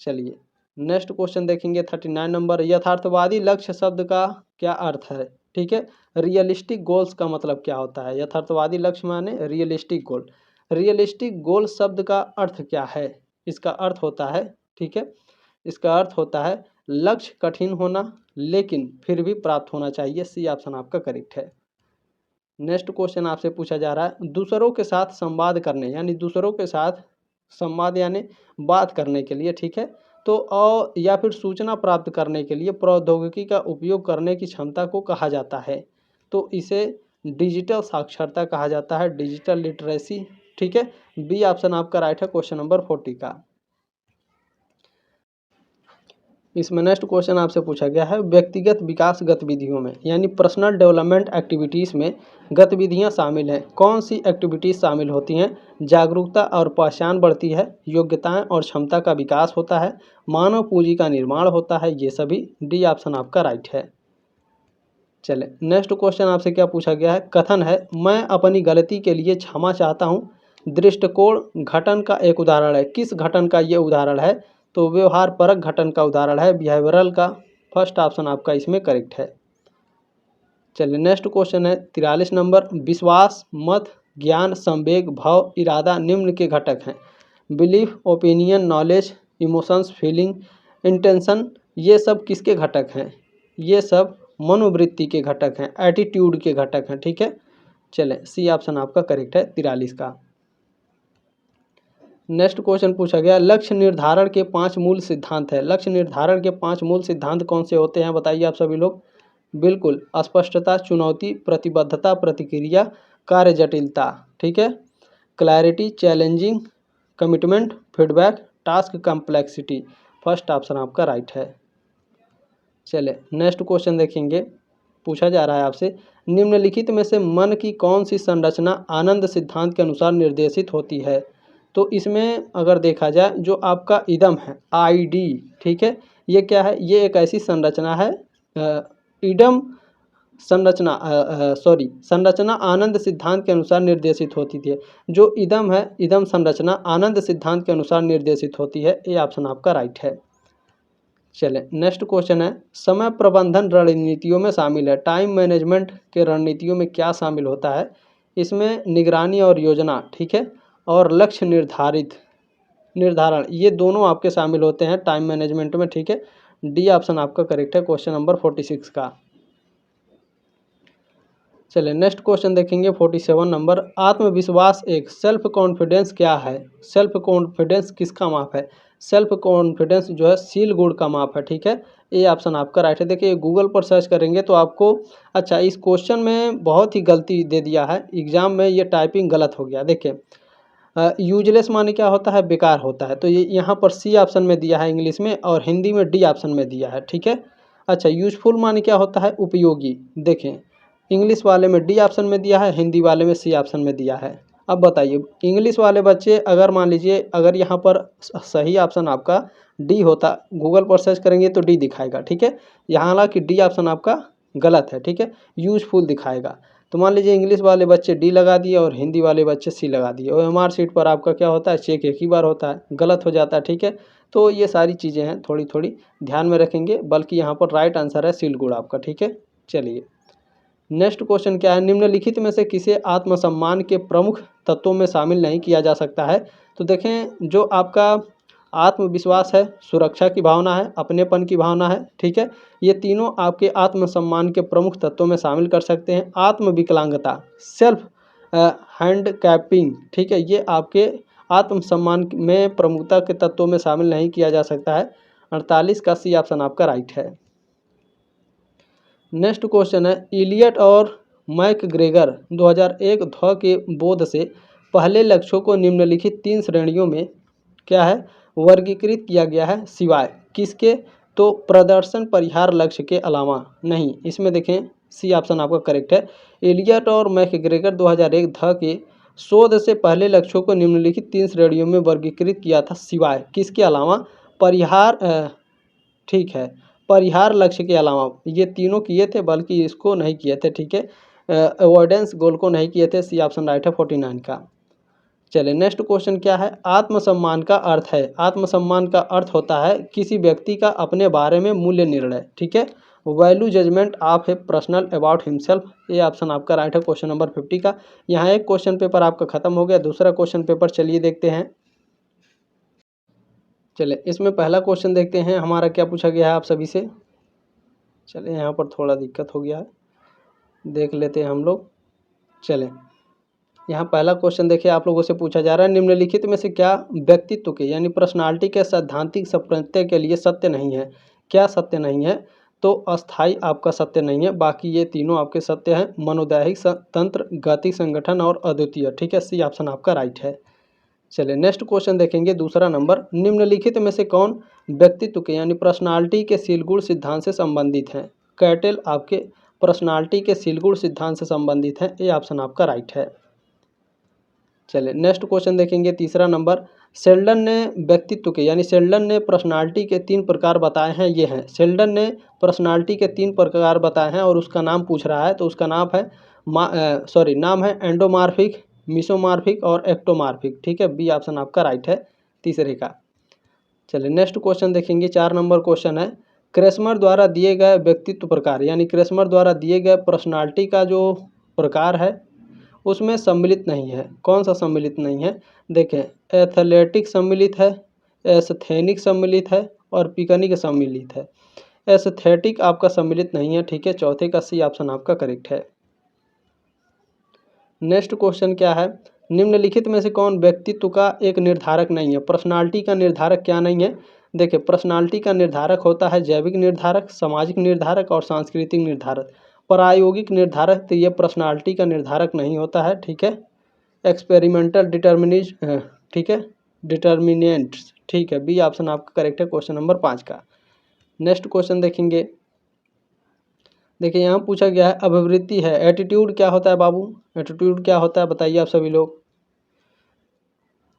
चलिए नेक्स्ट क्वेश्चन देखेंगे 39 नंबर। यथार्थवादी लक्ष्य शब्द का क्या अर्थ है? ठीक है, रियलिस्टिक गोल्स का मतलब क्या होता है? यथार्थवादी लक्ष्य माने रियलिस्टिक गोल। रियलिस्टिक गोल शब्द का अर्थ क्या है? इसका अर्थ होता है, ठीक है, इसका अर्थ होता है लक्ष्य कठिन होना लेकिन फिर भी प्राप्त होना चाहिए। सी ऑप्शन आपका करेक्ट है। नेक्स्ट क्वेश्चन आपसे पूछा जा रहा है दूसरों के साथ संवाद करने यानी दूसरों के साथ संवाद यानी बात करने के लिए, ठीक है, तो और या फिर सूचना प्राप्त करने के लिए प्रौद्योगिकी का उपयोग करने की क्षमता को कहा जाता है। तो इसे डिजिटल साक्षरता कहा जाता है, डिजिटल लिटरेसी, ठीक है। बी ऑप्शन आपका राइट है क्वेश्चन नंबर 40 का। इसमें नेक्स्ट क्वेश्चन आपसे पूछा गया है व्यक्तिगत विकास गतिविधियों में यानी पर्सनल डेवलपमेंट एक्टिविटीज़ में गतिविधियां शामिल हैं। कौन सी एक्टिविटीज़ शामिल होती हैं? जागरूकता और पहचान बढ़ती है, योग्यताएं और क्षमता का विकास होता है, मानव पूंजी का निर्माण होता है, ये सभी। डी ऑप्शन आपका राइट है। चले नेक्स्ट क्वेश्चन आपसे क्या पूछा गया है? कथन है मैं अपनी गलती के लिए क्षमा चाहता हूँ दृष्टिकोण घटन का एक उदाहरण है। किस घटन का ये उदाहरण है? तो व्यवहार परक घटन का उदाहरण है, बिहेवियरल का। फर्स्ट ऑप्शन आपका इसमें करेक्ट है। चलिए नेक्स्ट क्वेश्चन है 43 नंबर। विश्वास, मत, ज्ञान, संवेग, भाव, इरादा निम्न के घटक हैं। Belief, opinion, knowledge, emotions, feeling, intention, ये सब किसके घटक हैं? ये सब मनोवृत्ति के घटक हैं, एटीट्यूड के घटक हैं, ठीक है। चलें सी ऑप्शन आपका करेक्ट है 43 का। नेक्स्ट क्वेश्चन पूछा गया लक्ष्य निर्धारण के 5 मूल सिद्धांत है। लक्ष्य निर्धारण के 5 मूल सिद्धांत कौन से होते हैं बताइए आप सभी लोग। बिल्कुल, स्पष्टता, चुनौती, प्रतिबद्धता, प्रतिक्रिया, कार्य जटिलता, ठीक है, clarity, challenging, commitment, feedback, task complexity. First option आपका राइट है। चले नेक्स्ट क्वेश्चन देखेंगे। पूछा जा रहा है आपसे निम्नलिखित में से मन की कौन सी संरचना आनंद सिद्धांत के अनुसार निर्देशित होती है? तो इसमें अगर देखा जाए जो आपका इदम है आईडी, ठीक है, ये क्या है? ये एक ऐसी संरचना है इदम संरचना संरचना आनंद सिद्धांत के अनुसार निर्देशित होती थी। जो इदम है इदम संरचना आनंद सिद्धांत के अनुसार निर्देशित होती है। ये ऑप्शन आपका राइट है। चलें नेक्स्ट क्वेश्चन है समय प्रबंधन रणनीतियों में शामिल है। टाइम मैनेजमेंट के रणनीतियों में क्या शामिल होता है? इसमें निगरानी और योजना, ठीक है, और लक्ष्य निर्धारण, ये दोनों आपके शामिल होते हैं टाइम मैनेजमेंट में, ठीक है। डी ऑप्शन आपका करेक्ट है क्वेश्चन नंबर 46 का। चलिए नेक्स्ट क्वेश्चन देखेंगे 47 नंबर। आत्मविश्वास एक सेल्फ कॉन्फिडेंस क्या है? सेल्फ कॉन्फिडेंस किसका माप है? सेल्फ कॉन्फिडेंस जो है सील गुड का माप है, ठीक है। ये ऑप्शन आपका राइट है। देखिए गूगल पर सर्च करेंगे तो आपको अच्छा इस क्वेश्चन में बहुत ही गलती दे दिया है, एग्जाम में ये टाइपिंग गलत हो गया। देखिए यूजलेस माने क्या होता है? बेकार होता है। तो ये यहाँ पर सी ऑप्शन में दिया है इंग्लिश में और हिंदी में डी ऑप्शन में दिया है, ठीक है। अच्छा यूजफुल माने क्या होता है? उपयोगी। देखें इंग्लिश वाले में डी ऑप्शन में दिया है, हिंदी वाले में सी ऑप्शन में दिया है। अब बताइए इंग्लिश वाले बच्चे अगर मान लीजिए अगर यहाँ पर सही ऑप्शन आपका डी होता, गूगल पर सर्च करेंगे तो डी दिखाएगा, ठीक है। यहाँ हालांकि डी ऑप्शन आपका गलत है, ठीक है, यूजफुल दिखाएगा। तो मान लीजिए इंग्लिश वाले बच्चे डी लगा दिए और हिंदी वाले बच्चे सी लगा दिए। OMR शीट पर आपका क्या होता है? चेक एक ही बार होता है, गलत हो जाता है, ठीक है। तो ये सारी चीज़ें हैं, थोड़ी थोड़ी ध्यान में रखेंगे। बल्कि यहाँ पर राइट आंसर है सील गुड आपका, ठीक है। चलिए नेक्स्ट क्वेश्चन क्या है? निम्नलिखित में से किसे आत्मसम्मान के प्रमुख तत्वों में शामिल नहीं किया जा सकता है? तो देखें जो आपका आत्मविश्वास है, सुरक्षा की भावना है, अपनेपन की भावना है, ठीक है, ये तीनों आपके आत्मसम्मान के प्रमुख तत्वों में शामिल कर सकते हैं। आत्मविकलांगता, सेल्फ हैंडकैपिंग, ठीक है, ये आपके आत्मसम्मान में प्रमुखता के तत्वों में शामिल नहीं किया जा सकता है। 48 का सी ऑप्शन आपका राइट है। नेक्स्ट क्वेश्चन है इलियट और मैकग्रेगर 2001 ध के बोध से पहले लक्ष्यों को निम्नलिखित 3 श्रेणियों में क्या है वर्गीकृत किया गया है सिवाय किसके? तो प्रदर्शन परिहार लक्ष्य के अलावा नहीं। इसमें देखें सी ऑप्शन आपका करेक्ट है। इलियट और मैकग्रेगर 2001 ध के शोध से पहले लक्ष्यों को निम्नलिखित 3 श्रेणियों में वर्गीकृत किया था सिवाय किसके अलावा? परिहार, ठीक है, परिहार लक्ष्य के अलावा। ये तीनों किए थे बल्कि इसको नहीं किए थे, ठीक है, अवॉइडेंस गोल को नहीं किए थे। सी ऑप्शन राइट है 49 का। चलिए नेक्स्ट क्वेश्चन क्या है, आत्मसम्मान का अर्थ है। आत्मसम्मान का अर्थ होता है किसी व्यक्ति का अपने बारे में मूल्य निर्णय, ठीक है। Value judgement of a personal about himself, ये ऑप्शन आपका राइट है क्वेश्चन नंबर 50 का। यहाँ एक क्वेश्चन पेपर आपका खत्म हो गया, दूसरा क्वेश्चन पेपर चलिए देखते हैं। चलिए इसमें पहला क्वेश्चन देखते हैं हमारा क्या पूछा गया है आप सभी से। चलिए यहाँ पर थोड़ा दिक्कत हो गया है, देख लेते हैं हम लोग। चलें यहाँ पहला क्वेश्चन देखिए, आप लोगों से पूछा जा रहा है निम्नलिखित में से क्या व्यक्तित्व के यानी पर्सनालिटी के सैद्धांतिक सत्य के लिए सत्य नहीं है। क्या सत्य नहीं है, तो अस्थाई आपका सत्य नहीं है, बाकी ये तीनों आपके सत्य हैं। मनोदैहिक तंत्र, गतिक संगठन और अद्वितीय, ठीक है। सी ऑप्शन आपका राइट है। चलिए नेक्स्ट क्वेश्चन देखेंगे, दूसरा नंबर, निम्नलिखित में से कौन व्यक्तित्व के यानी पर्सनालिटी के सीलगुण सिद्धांत से संबंधित हैं। कैटेल आपके पर्सनालिटी के सीलगुण सिद्धांत से संबंधित हैं, ये ऑप्शन आपका राइट है। चलिए नेक्स्ट क्वेश्चन देखेंगे, तीसरा नंबर, शेल्डन ने व्यक्तित्व के यानी शेल्डन ने पर्सनालिटी के 3 प्रकार बताए हैं, ये हैं। शेल्डन ने पर्सनालिटी के 3 प्रकार बताए हैं और उसका नाम पूछ रहा है, तो उसका नाम है नाम है एंडोमार्फिक, मिसोमार्फिक और एक्टोमार्फिक, ठीक है। बी ऑप्शन आपका राइट है तीसरे का। चलिए नेक्स्ट क्वेश्चन देखेंगे, 4 नंबर क्वेश्चन है, क्रेस्मर द्वारा दिए गए व्यक्तित्व प्रकार यानी क्रेस्मर द्वारा दिए गए पर्सनालिटी का जो प्रकार है उसमें सम्मिलित नहीं है। कौन सा सम्मिलित नहीं है, देखें, एथलेटिक सम्मिलित है, एस्थेनिक सम्मिलित है और पिकनिक सम्मिलित है। एस्थेटिक आपका सम्मिलित नहीं है, ठीक है। चौथे का सी ऑप्शन आपका करेक्ट है। नेक्स्ट क्वेश्चन क्या है, निम्नलिखित में से कौन व्यक्तित्व का एक निर्धारक नहीं है। पर्सनालिटी का निर्धारक क्या नहीं है, देखिए पर्सनालिटी का निर्धारक होता है जैविक निर्धारक, सामाजिक निर्धारक और सांस्कृतिक निर्धारक। प्रायोगिक निर्धारक तो ये पर्सनालिटी का निर्धारक नहीं होता है, ठीक है। एक्सपेरिमेंटल डिटर्मिनिज्म, ठीक है, डिटर्मिनेंट्स, ठीक है। बी ऑप्शन आपका करेक्ट है क्वेश्चन नंबर 5 का। नेक्स्ट क्वेश्चन देखेंगे, देखिए यहाँ पूछा गया है अभिवृत्ति है, एटीट्यूड क्या होता है बाबू, एटीट्यूड क्या होता है बताइए आप सभी लोग।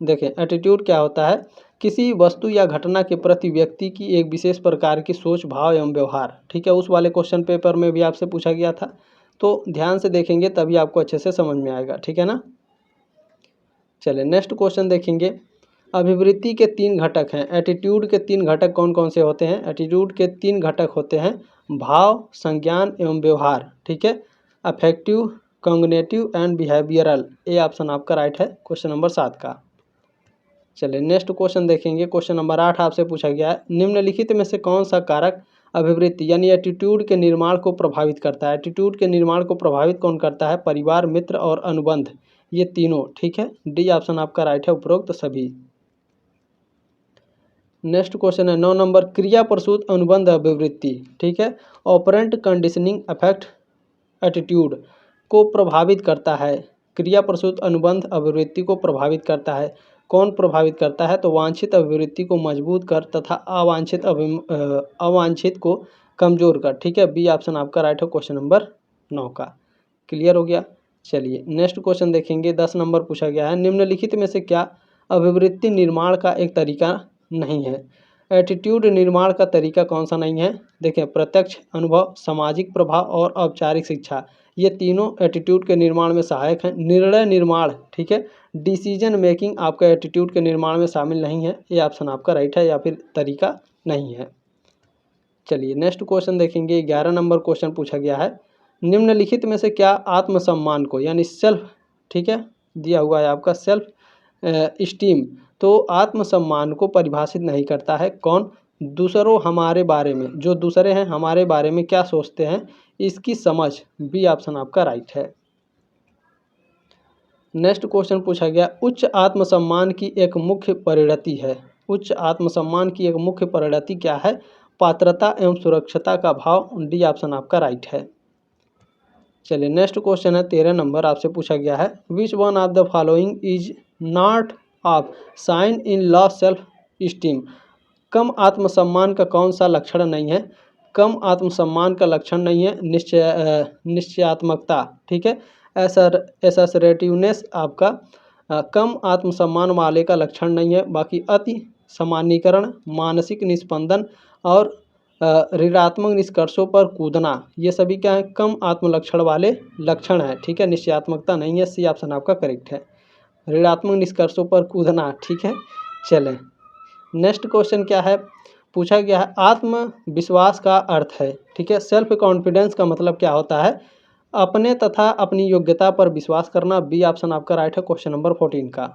देखें एटीट्यूड क्या होता है, किसी वस्तु या घटना के प्रति व्यक्ति की एक विशेष प्रकार की सोच, भाव एवं व्यवहार, ठीक है। उस वाले क्वेश्चन पेपर में भी आपसे पूछा गया था, तो ध्यान से देखेंगे तभी आपको अच्छे से समझ में आएगा, ठीक है ना। चलिए नेक्स्ट क्वेश्चन देखेंगे, अभिवृत्ति के 3 घटक हैं। एटीट्यूड के 3 घटक कौन कौन से होते हैं, एटीट्यूड के 3 घटक होते हैं भाव, संज्ञान एवं व्यवहार, ठीक है। अफेक्टिव, कॉग्निटिव एंड बिहेवियरल, ये ऑप्शन आपका राइट है क्वेश्चन नंबर 7 का। चलिए नेक्स्ट क्वेश्चन देखेंगे, क्वेश्चन नंबर 8 आपसे पूछा गया है, निम्नलिखित में से कौन सा कारक अभिवृत्ति यानी एटीट्यूड के निर्माण को प्रभावित करता है। एटीट्यूड के निर्माण को प्रभावित कौन करता है, परिवार, मित्र और अनुबंध, ये तीनों, ठीक है। डी ऑप्शन आपका राइट है उपरोक्त सभी। नेक्स्ट क्वेश्चन है 9 नंबर, क्रिया प्रसूत अनुबंध अभिवृत्ति, ठीक है। ऑपरेंट कंडीशनिंग अफेक्ट एटीट्यूड को प्रभावित करता है। क्रिया प्रसूत अनुबंध अभिवृत्ति को प्रभावित करता है, कौन प्रभावित करता है, तो वांछित अभिवृत्ति को मजबूत कर तथा अवांछित को कमजोर कर, ठीक है। बी ऑप्शन आपका राइट है क्वेश्चन नंबर 9 का। क्लियर हो गया। चलिए नेक्स्ट क्वेश्चन देखेंगे, 10 नंबर पूछा गया है, निम्नलिखित में से क्या अभिवृत्ति निर्माण का एक तरीका नहीं है। एटीट्यूड निर्माण का तरीका कौन सा नहीं है, देखें, प्रत्यक्ष अनुभव, सामाजिक प्रभाव और औपचारिक शिक्षा, ये तीनों एटीट्यूड के निर्माण में सहायक हैं। निर्णय निर्माण, ठीक है, डिसीजन मेकिंग आपका एटीट्यूड के निर्माण में शामिल नहीं है, ये ऑप्शन आपका राइट है या फिर तरीका नहीं है। चलिए नेक्स्ट क्वेश्चन देखेंगे, 11 नंबर क्वेश्चन पूछा गया है, निम्नलिखित में से क्या आत्मसम्मान को यानी सेल्फ, ठीक है, दिया हुआ है आपका सेल्फ स्टीम, तो आत्मसम्मान को परिभाषित नहीं करता है। कौन, दूसरों हमारे बारे में, जो दूसरे हैं हमारे बारे में क्या सोचते हैं, इसकी समझ। बी ऑप्शन आपका राइट है। नेक्स्ट क्वेश्चन पूछा गया, उच्च आत्मसम्मान की एक मुख्य परिणति है। उच्च आत्मसम्मान की एक मुख्य परिणति क्या है, पात्रता एवं सुरक्षता का भाव। डी ऑप्शन आपका राइट है। चलिए नेक्स्ट क्वेश्चन है 13 नंबर आपसे पूछा गया है, which one of the following is not of sign in low self esteem. कम आत्मसम्मान का कौन सा लक्षण नहीं है, कम आत्मसम्मान का लक्षण नहीं है निश्चयात्मकता, ठीक है। एसर्टिवनेस आपका कम आत्मसम्मान वाले का लक्षण नहीं है। बाकी अति सामान्यीकरण, मानसिक निस्पंदन और ऋणात्मक निष्कर्षों पर कूदना, ये सभी क्या है, कम आत्मलक्षण वाले लक्षण है, ठीक है। निश्चयात्मकता नहीं है, सी ऑप्शन आपका करेक्ट है। ऋणात्मक निष्कर्षों पर कूदना, ठीक है। चलें, नेक्स्ट क्वेश्चन क्या है, पूछा गया है आत्मविश्वास का अर्थ है, ठीक है। सेल्फ कॉन्फिडेंस का मतलब क्या होता है, अपने तथा अपनी योग्यता पर विश्वास करना। बी ऑप्शन आपका राइट है क्वेश्चन नंबर 14 का।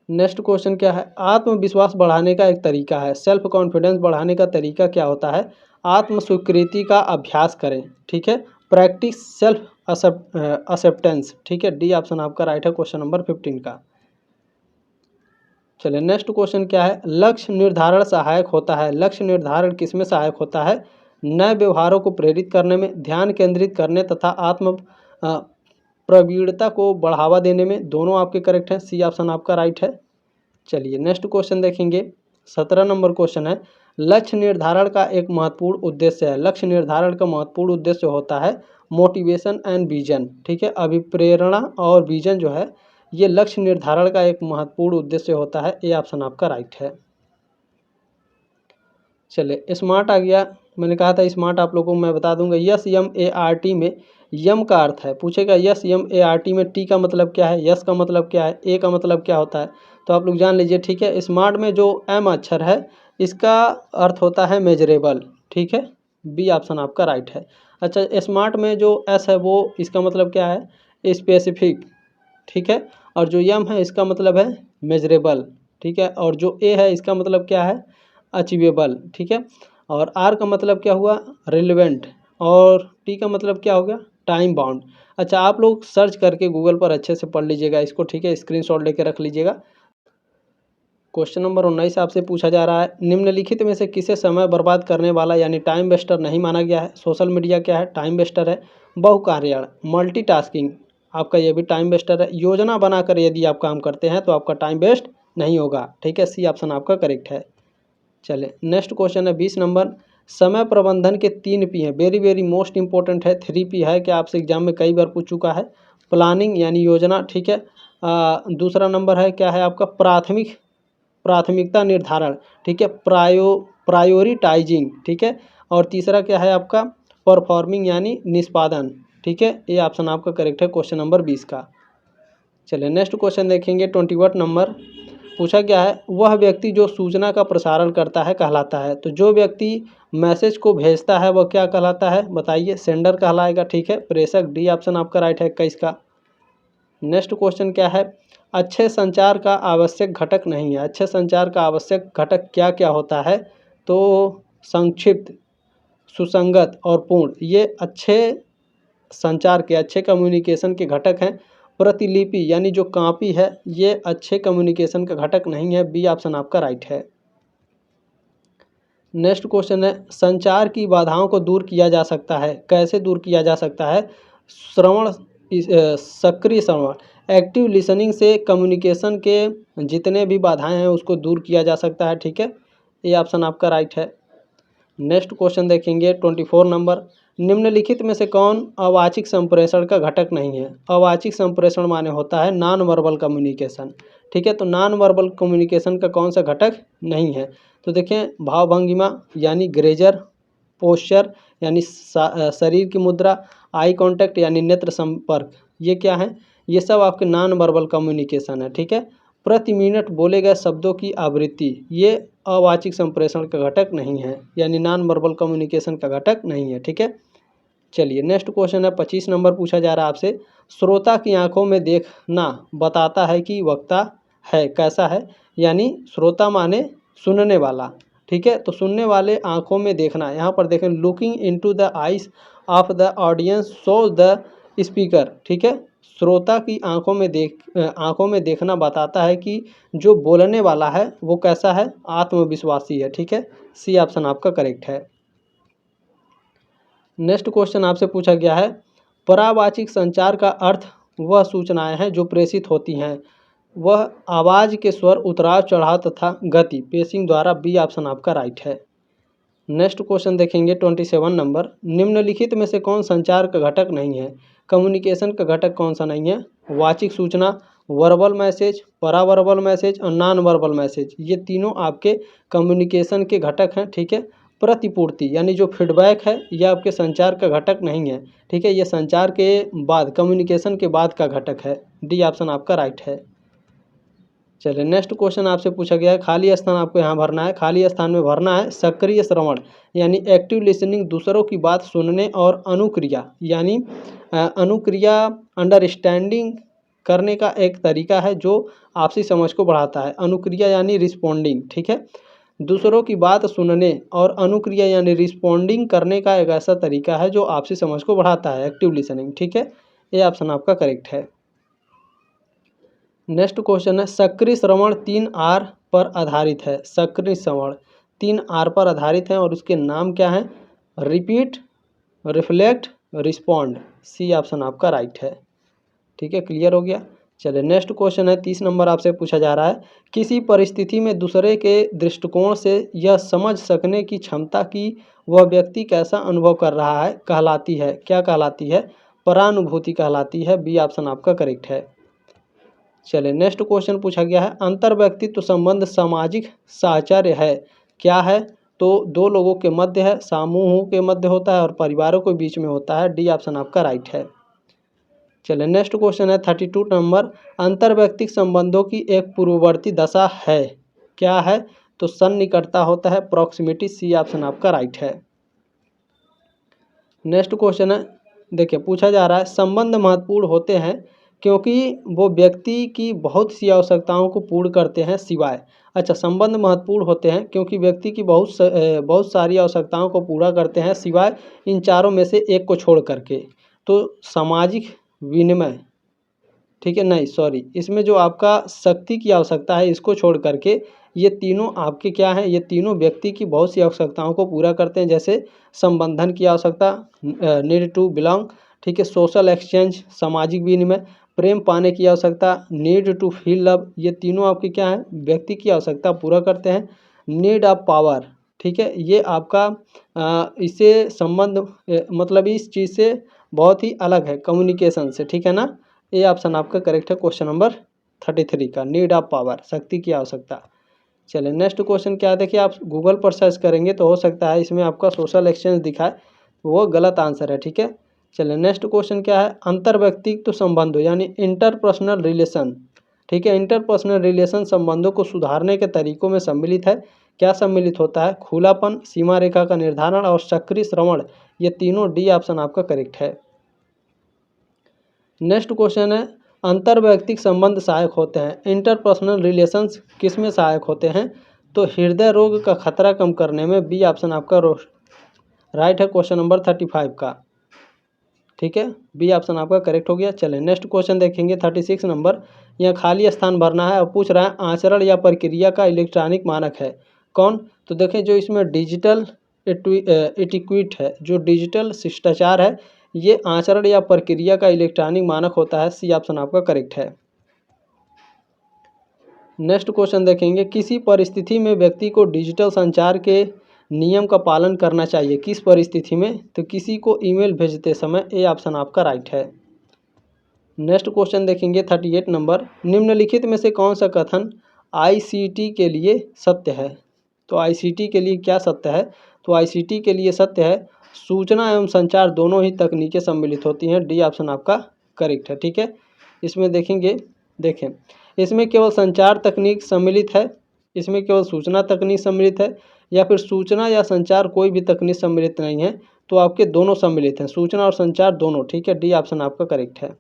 नेक्स्ट क्वेश्चन क्या है, आत्मविश्वास बढ़ाने का एक तरीका है, सेल्फ कॉन्फिडेंस बढ़ाने का तरीका क्या होता है, आत्म स्वीकृति का अभ्यास करें, ठीक है। प्रैक्टिस सेल्फ एक्सेप्टेंस, ठीक है। डी ऑप्शन आपका राइट है क्वेश्चन नंबर 15 का। चलिए, नेक्स्ट क्वेश्चन क्या है, लक्ष्य निर्धारण सहायक होता है। लक्ष्य निर्धारण किसमें सहायक होता है, नए व्यवहारों को प्रेरित करने में, ध्यान केंद्रित करने तथा आत्म प्रवीणता को बढ़ावा देने में। दोनों आपके करेक्ट हैं, सी ऑप्शन आपका राइट है। चलिए, नेक्स्ट क्वेश्चन देखेंगे, 17 नंबर क्वेश्चन है, लक्ष्य निर्धारण का एक महत्वपूर्ण उद्देश्य है। लक्ष्य निर्धारण का महत्वपूर्ण उद्देश्य होता है मोटिवेशन एंड विजन, ठीक है। अभिप्रेरणा और विजन जो है ये लक्ष्य निर्धारण का एक महत्वपूर्ण उद्देश्य होता है। ए ऑप्शन आपका राइट है। चलिए, स्मार्ट आ गया, मैंने कहा था स्मार्ट आप लोगों को मैं बता दूंगा। Yes Yama A R T में यम का अर्थ है, पूछेगा yes Yama A R T में टी का मतलब क्या है, यस का मतलब क्या है, ए का मतलब क्या होता है, तो आप लोग जान लीजिए, ठीक है। स्मार्ट में जो एम अक्षर है इसका अर्थ होता है मेजरेबल, ठीक है। बी ऑप्शन आपका राइट है। अच्छा, स्मार्ट में जो एस है वो इसका मतलब क्या है, स्पेसिफिक, ठीक है। और जो यम है इसका मतलब है मेजरेबल, ठीक है। और जो ए है इसका मतलब क्या है, अचीवेबल, ठीक है। और आर का मतलब क्या हुआ, रिलेवेंट। और टी का मतलब क्या हो गया, टाइम बाउंड। अच्छा, आप लोग सर्च करके गूगल पर अच्छे से पढ़ लीजिएगा इसको, ठीक है। स्क्रीनशॉट लेके रख लीजिएगा। क्वेश्चन नंबर 19 आपसे पूछा जा रहा है, निम्नलिखित में से किसे समय बर्बाद करने वाला यानी टाइम वेस्टर नहीं माना गया है। सोशल मीडिया क्या है, टाइम वेस्टर है। बहुकार्यण, मल्टीटास्किंग, आपका ये भी टाइम वेस्टर है। योजना बनाकर यदि आप काम करते हैं तो आपका टाइम वेस्ट नहीं होगा, ठीक है। सी ऑप्शन आपका करेक्ट है। चले, नेक्स्ट क्वेश्चन है 20 नंबर, समय प्रबंधन के 3 पी हैं, वेरी वेरी मोस्ट इंपॉर्टेंट है। 3 पी है कि आपसे एग्जाम में कई बार पूछ चुका है। प्लानिंग यानी योजना, ठीक है। दूसरा नंबर है क्या है आपका, प्राथमिकता निर्धारण, ठीक है। प्रायोरिटाइजिंग, ठीक है। और तीसरा क्या है आपका, परफॉर्मिंग यानी निष्पादन, ठीक है। ये ऑप्शन आपका करेक्ट है क्वेश्चन नंबर 20 का। चलिए, नेक्स्ट क्वेश्चन देखेंगे 21 नंबर, पूछा गया है, वह व्यक्ति जो सूचना का प्रसारण करता है कहलाता है। तो जो व्यक्ति मैसेज को भेजता है वह क्या कहलाता है, बताइए, सेंडर कहलाएगा, ठीक है। प्रेषक, डी ऑप्शन आपका राइट है 21 का। नेक्स्ट क्वेश्चन क्या है, अच्छे संचार का आवश्यक घटक नहीं है। अच्छे संचार का आवश्यक घटक क्या क्या होता है, तो संक्षिप्त, सुसंगत और पूर्ण, ये अच्छे संचार के, अच्छे कम्युनिकेशन के घटक हैं। प्रतिलिपि यानी जो कॉपी है ये अच्छे कम्युनिकेशन का घटक नहीं है। बी ऑप्शन आपका राइट है। नेक्स्ट क्वेश्चन है, संचार की बाधाओं को दूर किया जा सकता है, कैसे दूर किया जा सकता है, श्रवण, सक्रिय श्रवण, एक्टिव लिसनिंग से कम्युनिकेशन के जितने भी बाधाएं हैं उसको दूर किया जा सकता है, ठीक है। ये ऑप्शन आपका राइट है। नेक्स्ट क्वेश्चन देखेंगे 24 नंबर, निम्नलिखित में से कौन अवाचिक संप्रेषण का घटक नहीं है। अवाचिक संप्रेषण माने होता है नॉन वर्बल कम्युनिकेशन, ठीक है। तो नॉन वर्बल कम्युनिकेशन का कौन सा घटक नहीं है, तो देखें, भाव भंगिमा यानी ग्रेजर, पोस्चर यानी शरीर की मुद्रा, आई कांटेक्ट यानी नेत्र संपर्क, ये क्या है, ये सब आपके नॉन वर्बल कम्युनिकेशन है, ठीक है। प्रति मिनट बोले गए शब्दों की आवृत्ति, ये अवाचिक संप्रेषण का घटक नहीं है, यानी नॉन वर्बल कम्युनिकेशन का घटक नहीं है, ठीक है। चलिए, नेक्स्ट क्वेश्चन है 25 नंबर, पूछा जा रहा है आपसे, श्रोता की आंखों में देखना बताता है कि वक्ता है कैसा है, यानी श्रोता माने सुनने वाला, ठीक है। तो सुनने वाले आंखों में देखना, यहाँ पर देखें, looking into the eyes of the audience show the speaker, ठीक है। श्रोता की आंखों में देखना बताता है कि जो बोलने वाला है वो कैसा है, आत्मविश्वासी है, ठीक है। सी ऑप्शन आपका करेक्ट है। नेक्स्ट क्वेश्चन आपसे पूछा गया है, परावाचिक संचार का अर्थ वह सूचनाएं हैं जो प्रेषित होती हैं, वह आवाज़ के स्वर, उतराव चढ़ाव तथा गति, पेसिंग द्वारा। बी ऑप्शन आपका राइट है। नेक्स्ट क्वेश्चन देखेंगे 27 नंबर, निम्नलिखित में से कौन संचार का घटक नहीं है, कम्युनिकेशन का घटक कौन सा नहीं है, वाचिक सूचना, वर्बल मैसेज, परावर्बल मैसेज और नॉन वर्बल मैसेज, ये तीनों आपके कम्युनिकेशन के घटक हैं, ठीक है। प्रतिपूर्ति यानी जो फीडबैक है ये आपके संचार का घटक नहीं है, ठीक है, ये संचार के बाद, कम्युनिकेशन के बाद का घटक है। डी ऑप्शन आपका राइट है। चलिए नेक्स्ट क्वेश्चन आपसे पूछा गया है, खाली स्थान आपको यहाँ भरना है। खाली स्थान में भरना है सक्रिय श्रवण यानी एक्टिव लिसनिंग, दूसरों की बात सुनने, और अनुक्रिया यानी अनुक्रिया अंडरस्टैंडिंग करने का एक तरीका है जो आपसी समझ को बढ़ाता है। अनुक्रिया यानी रिस्पॉन्डिंग, ठीक है, दूसरों की बात सुनने और अनुक्रिया यानी रिस्पॉन्डिंग करने का एक ऐसा तरीका है जो आपसी समझ को बढ़ाता है, एक्टिव लिसनिंग, ठीक है, ये ऑप्शन आपका करेक्ट है। नेक्स्ट क्वेश्चन है, सक्रिय श्रवण 3R पर आधारित है। सक्रिय श्रवण 3R पर आधारित है और उसके नाम क्या है? Repeat, reflect, respond. C option आपका राइट है, ठीक है, क्लियर हो गया। चलिए नेक्स्ट क्वेश्चन है, 30 नंबर आपसे पूछा जा रहा है, किसी परिस्थिति में दूसरे के दृष्टिकोण से यह समझ सकने की क्षमता कि वह व्यक्ति कैसा अनुभव कर रहा है कहलाती है, क्या कहलाती है? परानुभूति कहलाती है। बी ऑप्शन आपका करेक्ट है। चलिए नेक्स्ट क्वेश्चन पूछा गया है, अंतर व्यक्तित्व संबंध सामाजिक साहचर्य है, क्या है? तो दो लोगों के मध्य है, समूहों के मध्य होता है और परिवारों के बीच में होता है। डी ऑप्शन आपका राइट है। चलिए नेक्स्ट क्वेश्चन है 32 नंबर, अंतर्वैयक्तिक संबंधों की एक पूर्ववर्ती दशा है, क्या है? तो सन्निकटता होता है, प्रॉक्सिमिटी। सी ऑप्शन आपका राइट है। नेक्स्ट क्वेश्चन है, देखिए पूछा जा रहा है, संबंध महत्वपूर्ण होते हैं क्योंकि वो व्यक्ति की बहुत सी आवश्यकताओं को पूर्ण करते हैं सिवाय, अच्छा, संबंध महत्वपूर्ण होते हैं क्योंकि व्यक्ति की बहुत सारी आवश्यकताओं को पूरा करते हैं सिवाय इन चारों में से एक को छोड़ करके। तो सामाजिक विनिमय, ठीक है, नहीं सॉरी, इसमें जो आपका शक्ति की आवश्यकता है इसको छोड़ करके ये तीनों आपके क्या हैं? ये तीनों व्यक्ति की बहुत सी आवश्यकताओं को पूरा करते हैं, जैसे संबंधन की आवश्यकता, नीड टू बिलोंग, ठीक है, सोशल एक्सचेंज, सामाजिक विनिमय, प्रेम पाने की आवश्यकता, नीड टू फील लव, ये तीनों आपके क्या हैं? व्यक्ति की आवश्यकता पूरा करते हैं। नीड ऑफ पावर, ठीक है, ये आपका इससे संबंध मतलब इस चीज़ से बहुत ही अलग है, कम्युनिकेशन से, ठीक है ना। ये ऑप्शन आपका करेक्ट है, क्वेश्चन नंबर 33 का, नीड ऑफ पावर, शक्ति की आवश्यकता। चलिए नेक्स्ट क्वेश्चन क्या है, देखिए आप गूगल पर सर्च करेंगे तो हो सकता है इसमें आपका सोशल एक्सचेंज दिखाए, वो गलत आंसर है, ठीक है। चलिए नेक्स्ट क्वेश्चन क्या है, अंतर्व्यक्तित्व संबंधों यानी इंटरपर्सनल रिलेशन, ठीक है, इंटरपर्सनल रिलेशन संबंधों को सुधारने के तरीकों में सम्मिलित है, क्या सम्मिलित होता है? खुलापन, सीमा रेखा का निर्धारण और सक्रिय श्रवण, ये तीनों। डी ऑप्शन आपका करेक्ट है। नेक्स्ट क्वेश्चन है, अंतर्वैयक्तिक संबंध सहायक होते हैं, इंटरपर्सनल रिलेशंस किस में सहायक होते हैं? तो हृदय रोग का खतरा कम करने में। बी ऑप्शन आपका राइट है, क्वेश्चन नंबर 35 का, ठीक है, बी ऑप्शन आपका करेक्ट हो गया। चलें नेक्स्ट क्वेश्चन देखेंगे 36 नंबर, यहाँ खाली स्थान भरना है और पूछ रहा है आचरण या प्रक्रिया का इलेक्ट्रॉनिक मानक है कौन? तो देखें जो इसमें डिजिटल एटिक्यूट है, जो डिजिटल शिष्टाचार है, ये आचरण या प्रक्रिया का इलेक्ट्रॉनिक मानक होता है। सी ऑप्शन आपका करेक्ट है। नेक्स्ट क्वेश्चन देखेंगे, किसी परिस्थिति में व्यक्ति को डिजिटल संचार के नियम का पालन करना चाहिए, किस परिस्थिति में? तो किसी को ईमेल भेजते समय। ए ऑप्शन आपका राइट है। नेक्स्ट क्वेश्चन देखेंगे 38 नंबर, निम्नलिखित में से कौन सा कथन आईसीटी के लिए सत्य है? तो आईसीटी के लिए क्या सत्य है? तो आईसीटी के लिए सत्य है, सूचना एवं संचार दोनों ही तकनीकें सम्मिलित होती हैं। डी ऑप्शन आपका करेक्ट है, ठीक है। इसमें देखेंगे, देखें इसमें केवल संचार तकनीक सम्मिलित है, इसमें केवल सूचना तकनीक सम्मिलित है, या फिर सूचना या संचार कोई भी तकनीक सम्मिलित नहीं है, तो आपके दोनों सम्मिलित हैं, सूचना और संचार दोनों, ठीक है। डी ऑप्शन आपका करेक्ट है,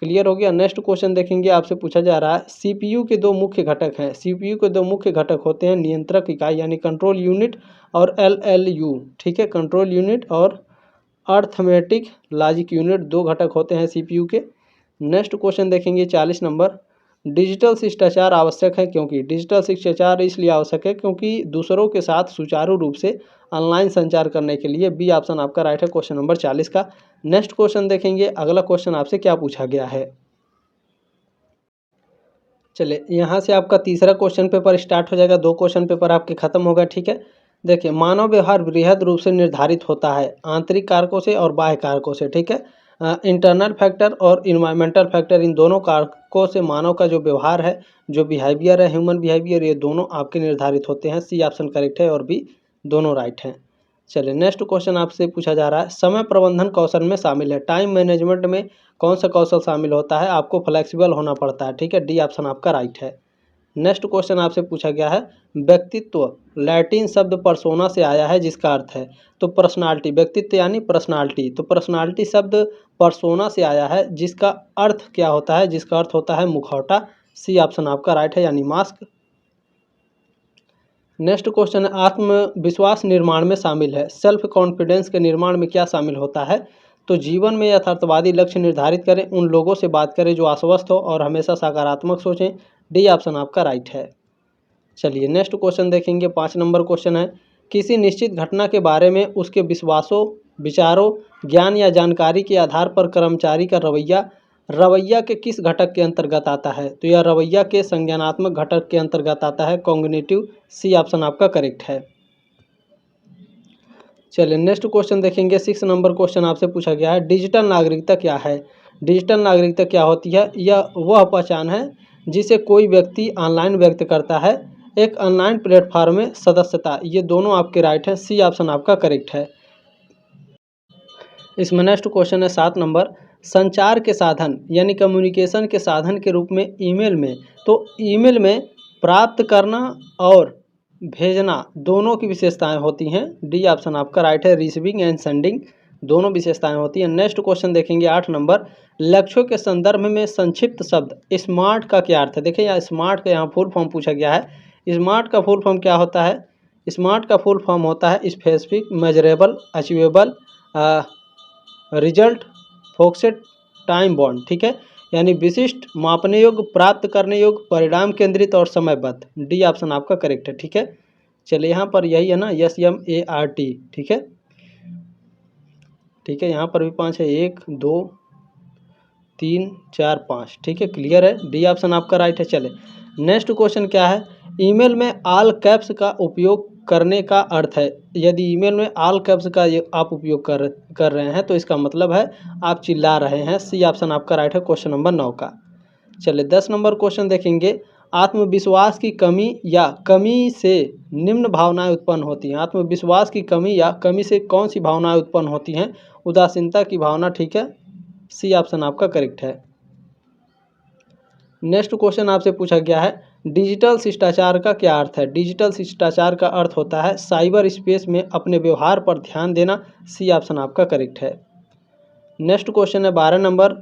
क्लियर हो गया। नेक्स्ट क्वेश्चन देखेंगे, आपसे पूछा जा रहा है सीपीयू के दो मुख्य घटक हैं, सीपीयू के दो मुख्य घटक होते हैं नियंत्रक इकाई यानी कंट्रोल यूनिट और एलएलयू, ठीक है, कंट्रोल यूनिट और अर्थमेटिक लॉजिक यूनिट, दो घटक होते हैं सीपीयू के। नेक्स्ट क्वेश्चन देखेंगे 40 नंबर, डिजिटल शिष्टाचार आवश्यक है क्योंकि? डिजिटल शिष्टाचार इसलिए आवश्यक है क्योंकि दूसरों के साथ सुचारू रूप से ऑनलाइन संचार करने के लिए। बी ऑप्शन आपका राइट है, क्वेश्चन नंबर 40 का। नेक्स्ट क्वेश्चन देखेंगे, अगला क्वेश्चन आपसे क्या पूछा गया है। चलिए यहाँ से आपका तीसरा क्वेश्चन पेपर स्टार्ट हो जाएगा, दो क्वेश्चन पेपर आपके खत्म होगा, ठीक है। देखिए मानव व्यवहार बृहद रूप से निर्धारित होता है आंतरिक कारकों से और बाह्य कारकों से, ठीक है। इंटरनल फैक्टर और इन्वायरमेंटल फैक्टर, इन दोनों कारकों से मानव का जो व्यवहार है, जो बिहेवियर है, ह्यूमन बिहेवियर, ये दोनों आपके निर्धारित होते हैं। सी ऑप्शन करेक्ट है और बी दोनों राइट हैं। चलिए नेक्स्ट क्वेश्चन आपसे पूछा जा रहा है, समय प्रबंधन कौशल में शामिल है। टाइम मैनेजमेंट में कौन सा कौशल शामिल होता है? आपको फ्लेक्सिबल होना पड़ता है, ठीक है। डी ऑप्शन आपका राइट है। नेक्स्ट क्वेश्चन आपसे पूछा गया है, व्यक्तित्व लैटिन शब्द पर्सोना से आया है जिसका अर्थ है, तो पर्सनालिटी, व्यक्तित्व यानी पर्सनालिटी, तो पर्सनालिटी शब्द पर्सोना से आया है जिसका अर्थ क्या होता है? जिसका अर्थ होता है मुखौटा। सी ऑप्शन आपका राइट है यानी मास्क। नेक्स्ट क्वेश्चन है, आत्मविश्वास निर्माण में शामिल है। सेल्फ कॉन्फिडेंस के निर्माण में क्या शामिल होता है? तो जीवन में यथार्थवादी लक्ष्य निर्धारित करें, उन लोगों से बात करें जो आश्वस्त हो और हमेशा सकारात्मक सोचें। डी ऑप्शन आपका राइट है। चलिए नेक्स्ट क्वेश्चन देखेंगे, 5 नंबर क्वेश्चन है, किसी निश्चित घटना के बारे में उसके विश्वासों, विचारों, ज्ञान या जानकारी के आधार पर कर्मचारी का रवैया रवैया के किस घटक के अंतर्गत आता है? तो यह रवैया के संज्ञानात्मक घटक के अंतर्गत आता है, कॉग्निटिव। सी ऑप्शन आपका करेक्ट है। चलिए नेक्स्ट क्वेश्चन देखेंगे, 6 नंबर क्वेश्चन आपसे पूछा गया है, डिजिटल नागरिकता क्या है? डिजिटल नागरिकता क्या होती है? यह वह पहचान है जिसे कोई व्यक्ति ऑनलाइन व्यक्त करता है, एक ऑनलाइन प्लेटफॉर्म में सदस्यता। ये दोनों आपके राइट हैं। सी ऑप्शन आपका करेक्ट है। इसमें नेक्स्ट क्वेश्चन है 7 नंबर, संचार के साधन यानी कम्युनिकेशन के साधन के रूप में ईमेल में, तो ईमेल में प्राप्त करना और भेजना दोनों की विशेषताएं होती हैं। डी ऑप्शन आपका राइट है, रिसीविंग एंड सेंडिंग दोनों विशेषताएं होती हैं। नेक्स्ट क्वेश्चन देखेंगे 8 नंबर, लक्ष्यों के संदर्भ में संक्षिप्त शब्द स्मार्ट का क्या अर्थ है? देखिए यहाँ स्मार्ट का यहाँ फुल फॉर्म पूछा गया है। स्मार्ट का फुल फॉर्म क्या होता है? स्मार्ट का फुल फॉर्म होता है specific, measurable, achievable, result, focused, time bound, ठीक है। यानी विशिष्ट, मापने योग्य, प्राप्त करने योग्य, परिणाम केंद्रित और समयबद्ध। डी ऑप्शन आपका करेक्ट है, ठीक है। चलिए यहाँ पर यही है ना, SMART, ठीक है। ठीक है, यहाँ पर भी 5 है, 1 2 3 4 5, ठीक है, क्लियर है। डी ऑप्शन आपका राइट है। चले नेक्स्ट क्वेश्चन क्या है, ईमेल में ऑल कैप्स का उपयोग करने का अर्थ है। यदि ईमेल में ऑल कैप्स का आप उपयोग कर रहे हैं तो इसका मतलब है आप चिल्ला रहे हैं। सी ऑप्शन आपका राइट है, क्वेश्चन नंबर 9 का। चलिए 10 नंबर क्वेश्चन देखेंगे, आत्मविश्वास की कमी या कमी से निम्न भावनाएं उत्पन्न होती हैं। आत्मविश्वास की कमी या कमी से कौन सी भावनाएं उत्पन्न होती हैं? उदासीनता की भावना, ठीक है। सी ऑप्शन आपका करेक्ट है। नेक्स्ट क्वेश्चन आपसे पूछा गया है, डिजिटल शिष्टाचार का क्या अर्थ है? डिजिटल शिष्टाचार का अर्थ होता है साइबर स्पेस में अपने व्यवहार पर ध्यान देना। सी ऑप्शन आपका करेक्ट है। नेक्स्ट क्वेश्चन है 12 नंबर,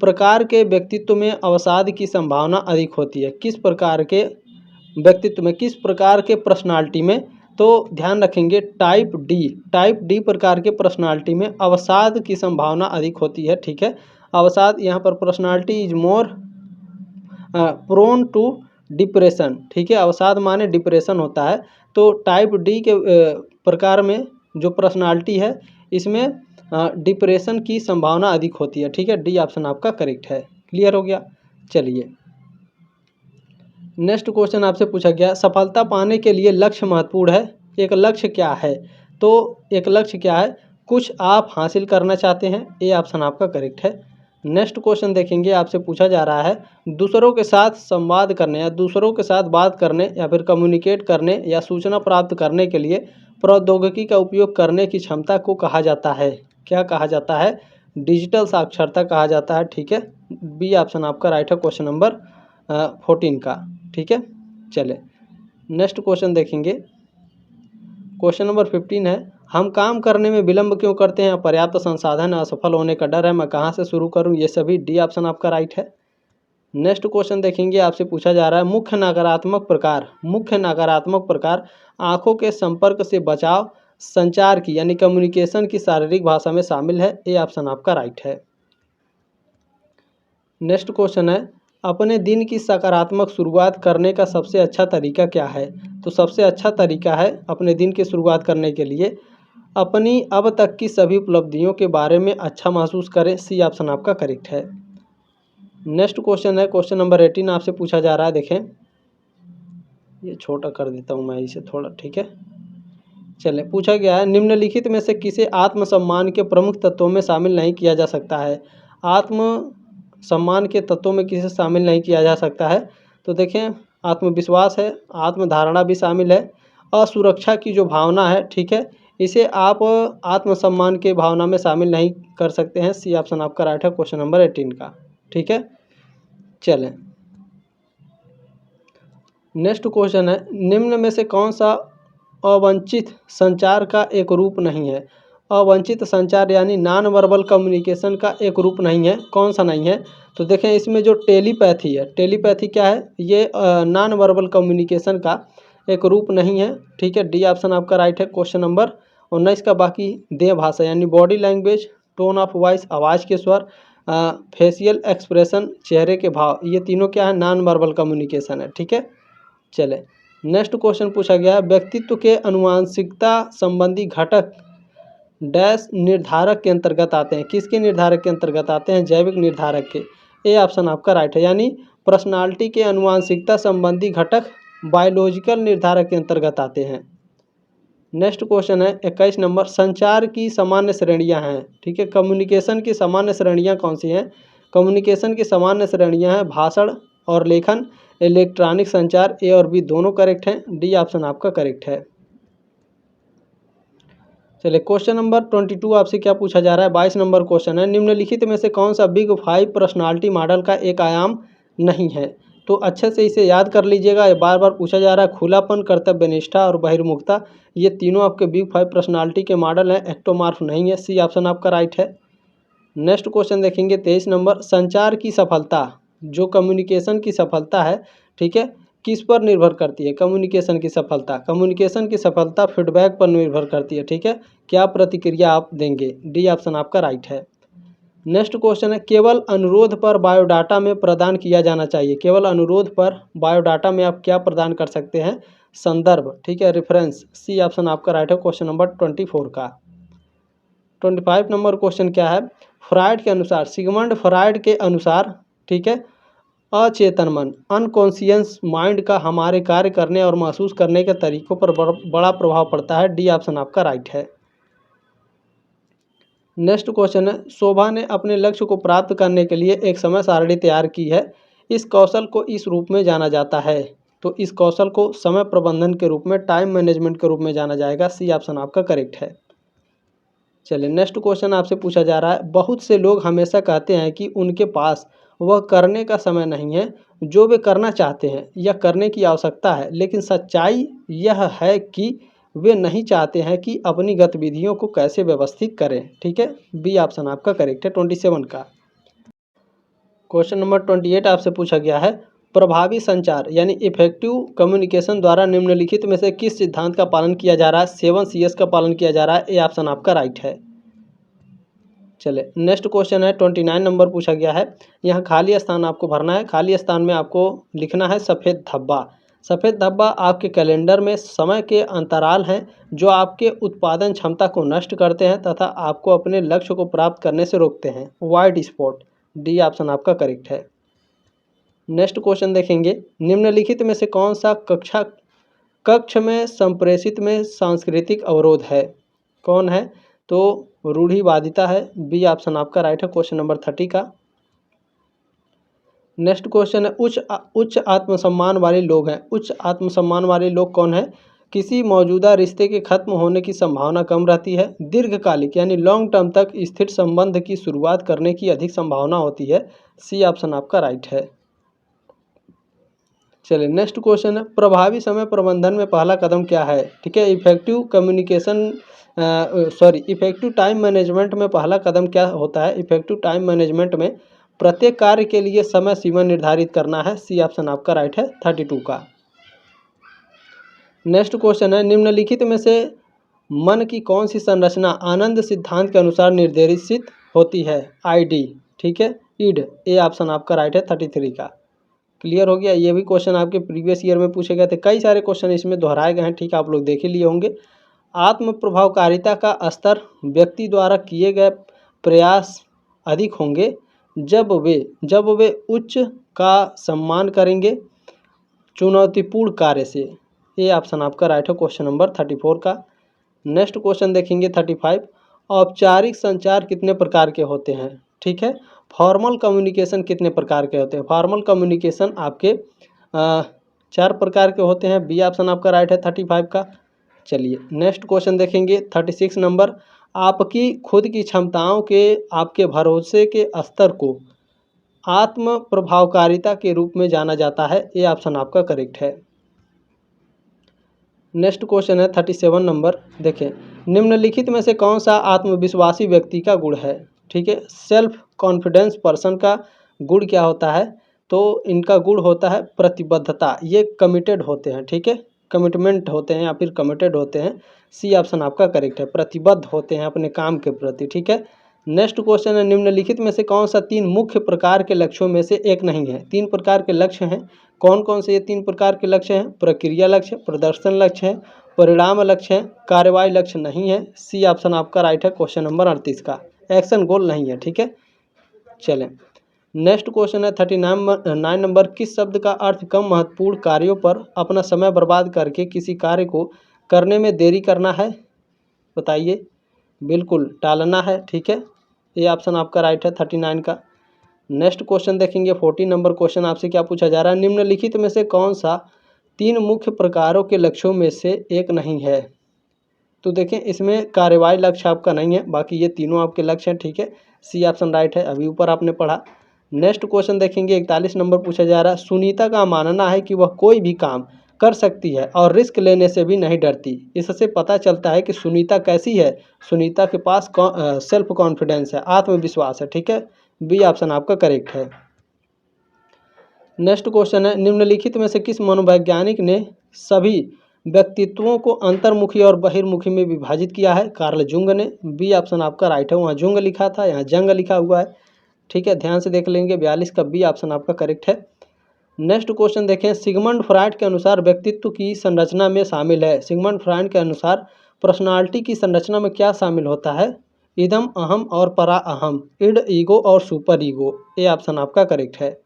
प्रकार के व्यक्तित्व में अवसाद की संभावना अधिक होती है। किस प्रकार के व्यक्तित्व में, किस प्रकार के पर्सनालिटी में? तो ध्यान रखेंगे टाइप डी प्रकार के पर्सनालिटी में अवसाद की संभावना अधिक होती है, ठीक है। अवसाद यहाँ पर personality is more prone to depression, ठीक है। अवसाद माने डिप्रेशन होता है, तो टाइप डी के प्रकार में जो पर्सनालिटी है इसमें डिप्रेशन की संभावना अधिक होती है, ठीक है। डी ऑप्शन आपका करेक्ट है। क्लियर हो गया। चलिए नेक्स्ट क्वेश्चन आपसे पूछा गया, सफलता पाने के लिए लक्ष्य महत्वपूर्ण है। एक लक्ष्य क्या है? तो एक लक्ष्य क्या है? कुछ आप हासिल करना चाहते हैं। ए ऑप्शन आपका करेक्ट है। नेक्स्ट क्वेश्चन देखेंगे, आपसे पूछा जा रहा है, दूसरों के साथ संवाद करने या दूसरों के साथ बात करने या फिर कम्युनिकेट करने या सूचना प्राप्त करने के लिए प्रौद्योगिकी का उपयोग करने की क्षमता को कहा जाता है। क्या कहा जाता है? डिजिटल साक्षरता कहा जाता है, ठीक है। बी ऑप्शन आपका राइट है, क्वेश्चन नंबर 14 का, ठीक है। चले नेक्स्ट क्वेश्चन देखेंगे, क्वेश्चन नंबर 15 है, हम काम करने में विलंब क्यों करते हैं? पर्याप्त संसाधन, असफल होने का डर है, मैं कहाँ से शुरू करूँ? ये सभी। डी ऑप्शन आपका राइट है। नेक्स्ट क्वेश्चन देखेंगे, आपसे पूछा जा रहा है, मुख्य नकारात्मक प्रकार आंखों के संपर्क से बचाव संचार की यानी कम्युनिकेशन की शारीरिक भाषा में शामिल है। ए ऑप्शन आपका राइट है। नेक्स्ट क्वेश्चन है, अपने दिन की सकारात्मक शुरुआत करने का सबसे अच्छा तरीका क्या है? तो सबसे अच्छा तरीका है अपने दिन की शुरुआत करने के लिए अपनी अब तक की सभी उपलब्धियों के बारे में अच्छा महसूस करें। सी ऑप्शन आपका करेक्ट है। नेक्स्ट क्वेश्चन है, क्वेश्चन नंबर 18 आपसे पूछा जा रहा है। देखें, ये छोटा कर देता हूँ मैं इसे थोड़ा, ठीक है। चलें, पूछा गया है, निम्नलिखित में से किसे आत्मसम्मान के प्रमुख तत्वों में शामिल नहीं किया जा सकता है? आत्मसम्मान के तत्वों में किसे शामिल नहीं किया जा सकता है? तो देखें, आत्मविश्वास है, आत्मधारणा भी शामिल है असुरक्षा की जो भावना है, ठीक है, इसे आप आत्मसम्मान के भावना में शामिल नहीं कर सकते हैं। सी ऑप्शन आपका राइट है क्वेश्चन नंबर 18 का, ठीक है। चलें, नेक्स्ट क्वेश्चन है, निम्न में से कौन सा अवंचित संचार का एक रूप नहीं है? अवंचित संचार यानी नॉन वर्बल कम्युनिकेशन का एक रूप नहीं है, कौन सा नहीं है? तो देखें, इसमें जो टेलीपैथी है, टेलीपैथी क्या है? ये नॉन वर्बल कम्युनिकेशन का एक रूप नहीं है, ठीक है। डी ऑप्शन आपका राइट है क्वेश्चन नंबर 19 का। बाकी देह भाषा यानी body language, tone of voice, आवाज़ के स्वर, फेशियल एक्सप्रेशन, चेहरे के भाव, ये तीनों क्या है? नॉन वर्बल कम्युनिकेशन है, ठीक है। चले, नेक्स्ट क्वेश्चन पूछा गया है, व्यक्तित्व के अनुवांशिकता संबंधी घटक डैश निर्धारक के अंतर्गत आते हैं? किसके निर्धारक के अंतर्गत आते हैं? जैविक निर्धारक के। ए ऑप्शन आपका राइट है, यानी पर्सनालिटी के अनुवांशिकता संबंधी घटक बायोलॉजिकल निर्धारक के अंतर्गत आते हैं। नेक्स्ट क्वेश्चन है 21 नंबर, संचार की सामान्य श्रेणियां हैं, ठीक है। कम्युनिकेशन की सामान्य श्रेणियां कौन सी हैं? कम्युनिकेशन की सामान्य श्रेणियां हैं भाषण और लेखन, इलेक्ट्रॉनिक संचार। ए और बी दोनों करेक्ट हैं, डी ऑप्शन आपका करेक्ट है। चलिए, क्वेश्चन नंबर 22 आपसे क्या पूछा जा रहा है? 22 नंबर क्वेश्चन है, निम्नलिखित में से कौन सा बिग 5 पर्सनालिटी मॉडल का एक आयाम नहीं है? तो अच्छे से इसे याद कर लीजिएगा, ये बार बार पूछा जा रहा है। खुलापन, कर्तव्यनिष्ठा और बहिर्मुखता, ये तीनों आपके बिग 5 पर्सनालिटी के मॉडल हैं, एक्टोमॉर्फ नहीं है। सी ऑप्शन आपका राइट है। नेक्स्ट क्वेश्चन देखेंगे 23 नंबर, संचार की सफलता, जो कम्युनिकेशन की सफलता है, ठीक है, किस पर निर्भर करती है? कम्युनिकेशन की सफलता फीडबैक पर निर्भर करती है, ठीक है। क्या प्रतिक्रिया आप देंगे? डी ऑप्शन आपका राइट है। नेक्स्ट क्वेश्चन है, केवल अनुरोध पर बायोडाटा में प्रदान किया जाना चाहिए। केवल अनुरोध पर बायोडाटा में आप क्या प्रदान कर सकते हैं? संदर्भ, ठीक है, रेफरेंस। सी ऑप्शन आपका राइट है क्वेश्चन नंबर 24 का। 25 नंबर क्वेश्चन क्या है? फ्रायड के अनुसार, सिगमंड फ्रायड के अनुसार, ठीक है, अचेतन मन, अनकॉन्शियस माइंड का हमारे कार्य करने और महसूस करने के तरीकों पर बड़ा प्रभाव पड़ता है। डी ऑप्शन आपका राइट है। नेक्स्ट क्वेश्चन है, शोभा ने अपने लक्ष्य को प्राप्त करने के लिए एक समय सारणी तैयार की है। इस कौशल को इस रूप में जाना जाता है। तो इस कौशल को समय प्रबंधन के रूप में, टाइम मैनेजमेंट के रूप में जाना जाएगा। सी ऑप्शन आपका करेक्ट है। चलिए, नेक्स्ट क्वेश्चन आपसे पूछा जा रहा है, बहुत से लोग हमेशा कहते हैं कि उनके पास वह करने का समय नहीं है जो वे करना चाहते हैं या करने की आवश्यकता है, लेकिन सच्चाई यह है कि वे नहीं चाहते हैं कि अपनी गतिविधियों को कैसे व्यवस्थित करें, ठीक है। बी ऑप्शन आपका करेक्ट है 27 का। क्वेश्चन नंबर 28 आपसे पूछा गया है, प्रभावी संचार यानी इफेक्टिव कम्युनिकेशन द्वारा निम्नलिखित में से किस सिद्धांत का पालन किया जा रहा है? 7 CS का पालन किया जा रहा है। ए ऑप्शन आपका राइट है। चले, नेक्स्ट क्वेश्चन है 29 नंबर पूछा गया है, यहाँ खाली स्थान आपको भरना है। खाली स्थान में आपको लिखना है सफ़ेद धब्बा। सफ़ेद धब्बा आपके कैलेंडर में समय के अंतराल हैं जो आपके उत्पादन क्षमता को नष्ट करते हैं तथा आपको अपने लक्ष्य को प्राप्त करने से रोकते हैं। वाइट स्पॉट, डी ऑप्शन आपका करेक्ट है। नेक्स्ट क्वेश्चन देखेंगे, निम्नलिखित में से कौन सा कक्ष में संप्रेषित में सांस्कृतिक अवरोध है? कौन है? तो रूढ़िवादिता है। बी ऑप्शन आपका राइट है क्वेश्चन नंबर 30 का। नेक्स्ट क्वेश्चन है, उच्च आत्मसम्मान वाले लोग हैं। उच्च आत्मसम्मान वाले लोग कौन है? किसी मौजूदा रिश्ते के खत्म होने की संभावना कम रहती है, दीर्घकालिक यानी लॉन्ग टर्म तक स्थिर संबंध की शुरुआत करने की अधिक संभावना होती है। सी ऑप्शन आपका राइट है। चलिए, नेक्स्ट क्वेश्चन है, प्रभावी समय प्रबंधन में पहला कदम क्या है? ठीक है, इफेक्टिव टाइम मैनेजमेंट में पहला कदम क्या होता है? इफेक्टिव टाइम मैनेजमेंट में प्रत्येक कार्य के लिए समय सीमा निर्धारित करना है। सी ऑप्शन आपका राइट है 32 का। नेक्स्ट क्वेश्चन है, निम्नलिखित में से मन की कौन सी संरचना आनंद सिद्धांत के अनुसार निर्देशित होती है? ID, ठीक है, ईड। ए ऑप्शन आपका राइट है 33 का। क्लियर हो गया। ये भी क्वेश्चन आपके प्रीवियस ईयर में पूछे गए थे, कई सारे क्वेश्चन इसमें दोहराए गए हैं, ठीक है, आप लोग देख ही लिए होंगे। आत्म प्रभावकारिता का स्तर व्यक्ति द्वारा किए गए प्रयास अधिक होंगे जब वे उच्च का सम्मान करेंगे चुनौतीपूर्ण कार्य से। ये ऑप्शन आपका राइट है क्वेश्चन नंबर 34 का। नेक्स्ट क्वेश्चन देखेंगे 35, औपचारिक संचार कितने प्रकार के होते हैं? ठीक है, फॉर्मल कम्युनिकेशन कितने प्रकार के होते हैं? फॉर्मल कम्युनिकेशन आपके 4 प्रकार के होते हैं। बी ऑप्शन आपका राइट है 35 का। चलिए नेक्स्ट क्वेश्चन देखेंगे 36 नंबर। आपकी खुद की क्षमताओं के आपके भरोसे के स्तर को आत्म प्रभावकारिता के रूप में जाना जाता है। ये ऑप्शन आपका करेक्ट है। नेक्स्ट क्वेश्चन है 37 नंबर। देखें, निम्नलिखित में से कौन सा आत्मविश्वासी व्यक्ति का गुण है? ठीक है, सेल्फ कॉन्फिडेंस पर्सन का गुण क्या होता है? तो इनका गुण होता है प्रतिबद्धता। ये कमिटेड होते हैं, ठीक है, कमिटमेंट होते हैं या फिर कमिटेड होते हैं। सी ऑप्शन आपका करेक्ट है, प्रतिबद्ध होते हैं अपने काम के प्रति, ठीक है। नेक्स्ट क्वेश्चन है, निम्नलिखित में से कौन सा 3 मुख्य प्रकार के लक्ष्यों में से एक नहीं है? 3 प्रकार के लक्ष्य हैं, कौन कौन से ये 3 प्रकार के लक्ष्य हैं? प्रक्रिया लक्ष्य, प्रदर्शन लक्ष्य है, परिणाम लक्ष्य है, कार्यवाही लक्ष्य नहीं है। सी ऑप्शन आपका राइट है क्वेश्चन नंबर 38 का, एक्शन गोल नहीं है, ठीक है। चलें नेक्स्ट क्वेश्चन है 39 नंबर। किस शब्द का अर्थ कम महत्वपूर्ण कार्यों पर अपना समय बर्बाद करके किसी कार्य को करने में देरी करना है? बताइए। बिल्कुल टालना है, ठीक है, ये ऑप्शन आपका राइट है 39 का। नेक्स्ट क्वेश्चन देखेंगे 40 नंबर क्वेश्चन। आपसे क्या पूछा जा रहा है? निम्नलिखित में से कौन सा 3 मुख्य प्रकारों के लक्ष्यों में से एक नहीं है? तो देखें, इसमें कार्यवाही लक्ष्य आपका नहीं है, बाकी ये तीनों आपके लक्ष्य हैं, ठीक है। सी ऑप्शन राइट है, अभी ऊपर आपने पढ़ा। नेक्स्ट क्वेश्चन देखेंगे 41 नंबर पूछा जा रहा है। सुनीता का मानना है कि वह कोई भी काम कर सकती है और रिस्क लेने से भी नहीं डरती। इससे पता चलता है कि सुनीता कैसी है? सुनीता के पास सेल्फ कॉन्फिडेंस है, आत्मविश्वास है, ठीक है। बी ऑप्शन आपका करेक्ट है। नेक्स्ट क्वेश्चन है, निम्नलिखित में से किस मनोवैज्ञानिक ने सभी व्यक्तित्वों को अंतर्मुखी और बहिर्मुखी में विभाजित किया है? कार्ल जुंग ने। बी ऑप्शन आपका राइट है, वहाँ जुंग लिखा था, यहाँ जंग लिखा हुआ है, ठीक है, ध्यान से देख लेंगे। 42 का बी ऑप्शन आपका करेक्ट है। नेक्स्ट क्वेश्चन देखें, सिगमंड फ्रॉइड के अनुसार व्यक्तित्व की संरचना में शामिल है। सिगमंड फ्रॉइड के अनुसार पर्सनालिटी की संरचना में क्या शामिल होता है? इदम, अहम और परा अहम, इड, ईगो और सुपर ईगो। ये ऑप्शन आपका करेक्ट है।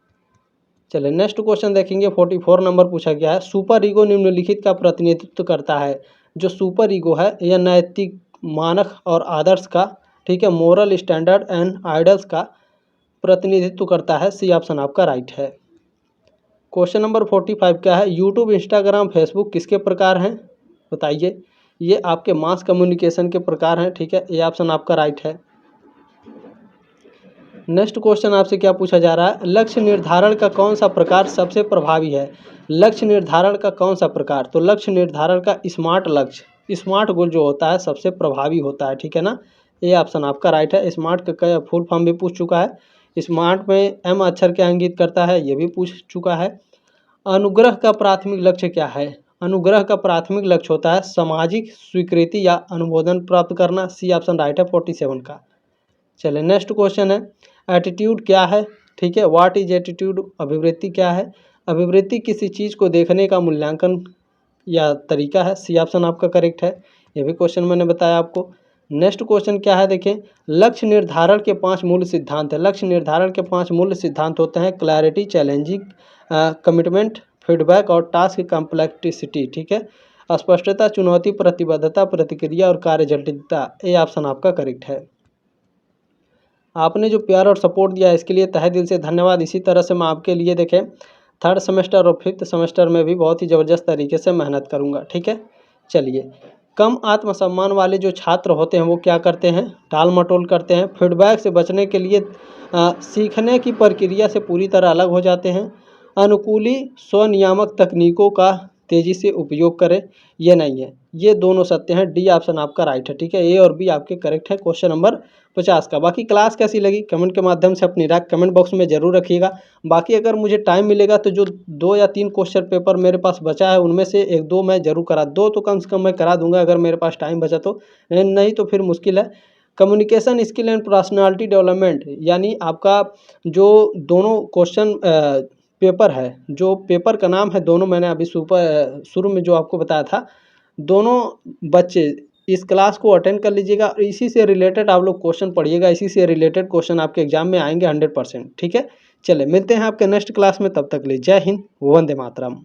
चलिए नेक्स्ट क्वेश्चन देखेंगे 44 नंबर पूछा गया है। सुपर ईगो निम्नलिखित का प्रतिनिधित्व करता है। जो सुपर ईगो है यह नैतिक मानक और आदर्श का, ठीक है, मोरल स्टैंडर्ड एंड आइडल्स का प्रतिनिधित्व करता है। सी ऑप्शन आपका राइट है। क्वेश्चन नंबर 45 क्या है? यूट्यूब, इंस्टाग्राम, फेसबुक किसके प्रकार हैं? बताइए। ये आपके मास कम्युनिकेशन के प्रकार हैं, ठीक है, ये ऑप्शन आपका राइट है। नेक्स्ट क्वेश्चन आपसे क्या पूछा जा रहा है? लक्ष्य निर्धारण का कौन सा प्रकार सबसे प्रभावी है? लक्ष्य निर्धारण का कौन सा प्रकार? तो लक्ष्य निर्धारण का स्मार्ट लक्ष्य, स्मार्ट गोल जो होता है सबसे प्रभावी होता है, ठीक है ना। ये ऑप्शन आपका राइट है। स्मार्ट का फुल फॉर्म भी पूछ चुका है। स्मार्ट में एम अक्षर क्या इंगित करता है, ये भी पूछ चुका है। अनुग्रह का प्राथमिक लक्ष्य क्या है? अनुग्रह का प्राथमिक लक्ष्य होता है सामाजिक स्वीकृति या अनुमोदन प्राप्त करना। सी ऑप्शन राइट है 47 का। चलिए नेक्स्ट क्वेश्चन है, एटीट्यूड क्या है? ठीक है, व्हाट इज एटीट्यूड? अभिवृत्ति क्या है? अभिवृत्ति किसी चीज़ को देखने का मूल्यांकन या तरीका है। सी ऑप्शन आपका करेक्ट है, ये भी क्वेश्चन मैंने बताया आपको। नेक्स्ट क्वेश्चन क्या है? देखें, लक्ष्य निर्धारण के 5 मूल सिद्धांत है। लक्ष्य निर्धारण के 5 मूल सिद्धांत होते हैं क्लैरिटी, चैलेंजिंग, कमिटमेंट, फीडबैक और टास्क कॉम्प्लेक्सिटी, ठीक है। स्पष्टता, चुनौती, प्रतिबद्धता, प्रतिक्रिया और कार्य जटिलता। ये ऑप्शन आपका करेक्ट है। आपने जो प्यार और सपोर्ट दिया है इसके लिए तहे दिल से धन्यवाद। इसी तरह से मैं आपके लिए देखें 3rd सेमेस्टर और 5th सेमेस्टर में भी बहुत ही ज़बरदस्त तरीके से मेहनत करूंगा, ठीक है। चलिए, कम आत्मसम्मान वाले जो छात्र होते हैं वो क्या करते हैं? टाल मटोल करते हैं। फीडबैक से बचने के लिए सीखने की प्रक्रिया से पूरी तरह अलग हो जाते हैं। अनुकूली स्वनियामक तकनीकों का तेज़ी से उपयोग करें, ये नहीं है। ये दोनों सत्य हैं। डी ऑप्शन आपका राइट है, ठीक है। ए और बी आपके करेक्ट है क्वेश्चन नंबर 50 का। बाकी क्लास कैसी लगी कमेंट के माध्यम से अपनी राय कमेंट बॉक्स में ज़रूर रखिएगा। बाकी अगर मुझे टाइम मिलेगा तो जो 2 या 3 क्वेश्चन पेपर मेरे पास बचा है उनमें से 1-2 मैं ज़रूर करा, 2 तो कम से कम मैं करा दूंगा अगर मेरे पास टाइम बचा तो, नहीं तो फिर मुश्किल है। Communication skill and personality development, यानी आपका जो दोनों क्वेश्चन पेपर है, जो पेपर का नाम है, दोनों मैंने अभी शुरू में जो आपको बताया था, दोनों बच्चे इस क्लास को अटेंड कर लीजिएगा और इसी से रिलेटेड आप लोग क्वेश्चन पढ़िएगा। इसी से रिलेटेड क्वेश्चन आपके एग्जाम में आएंगे 100%, ठीक है। चलिए मिलते हैं आपके नेक्स्ट क्लास में, तब तक के लिए जय हिंद, वंदे मातरम।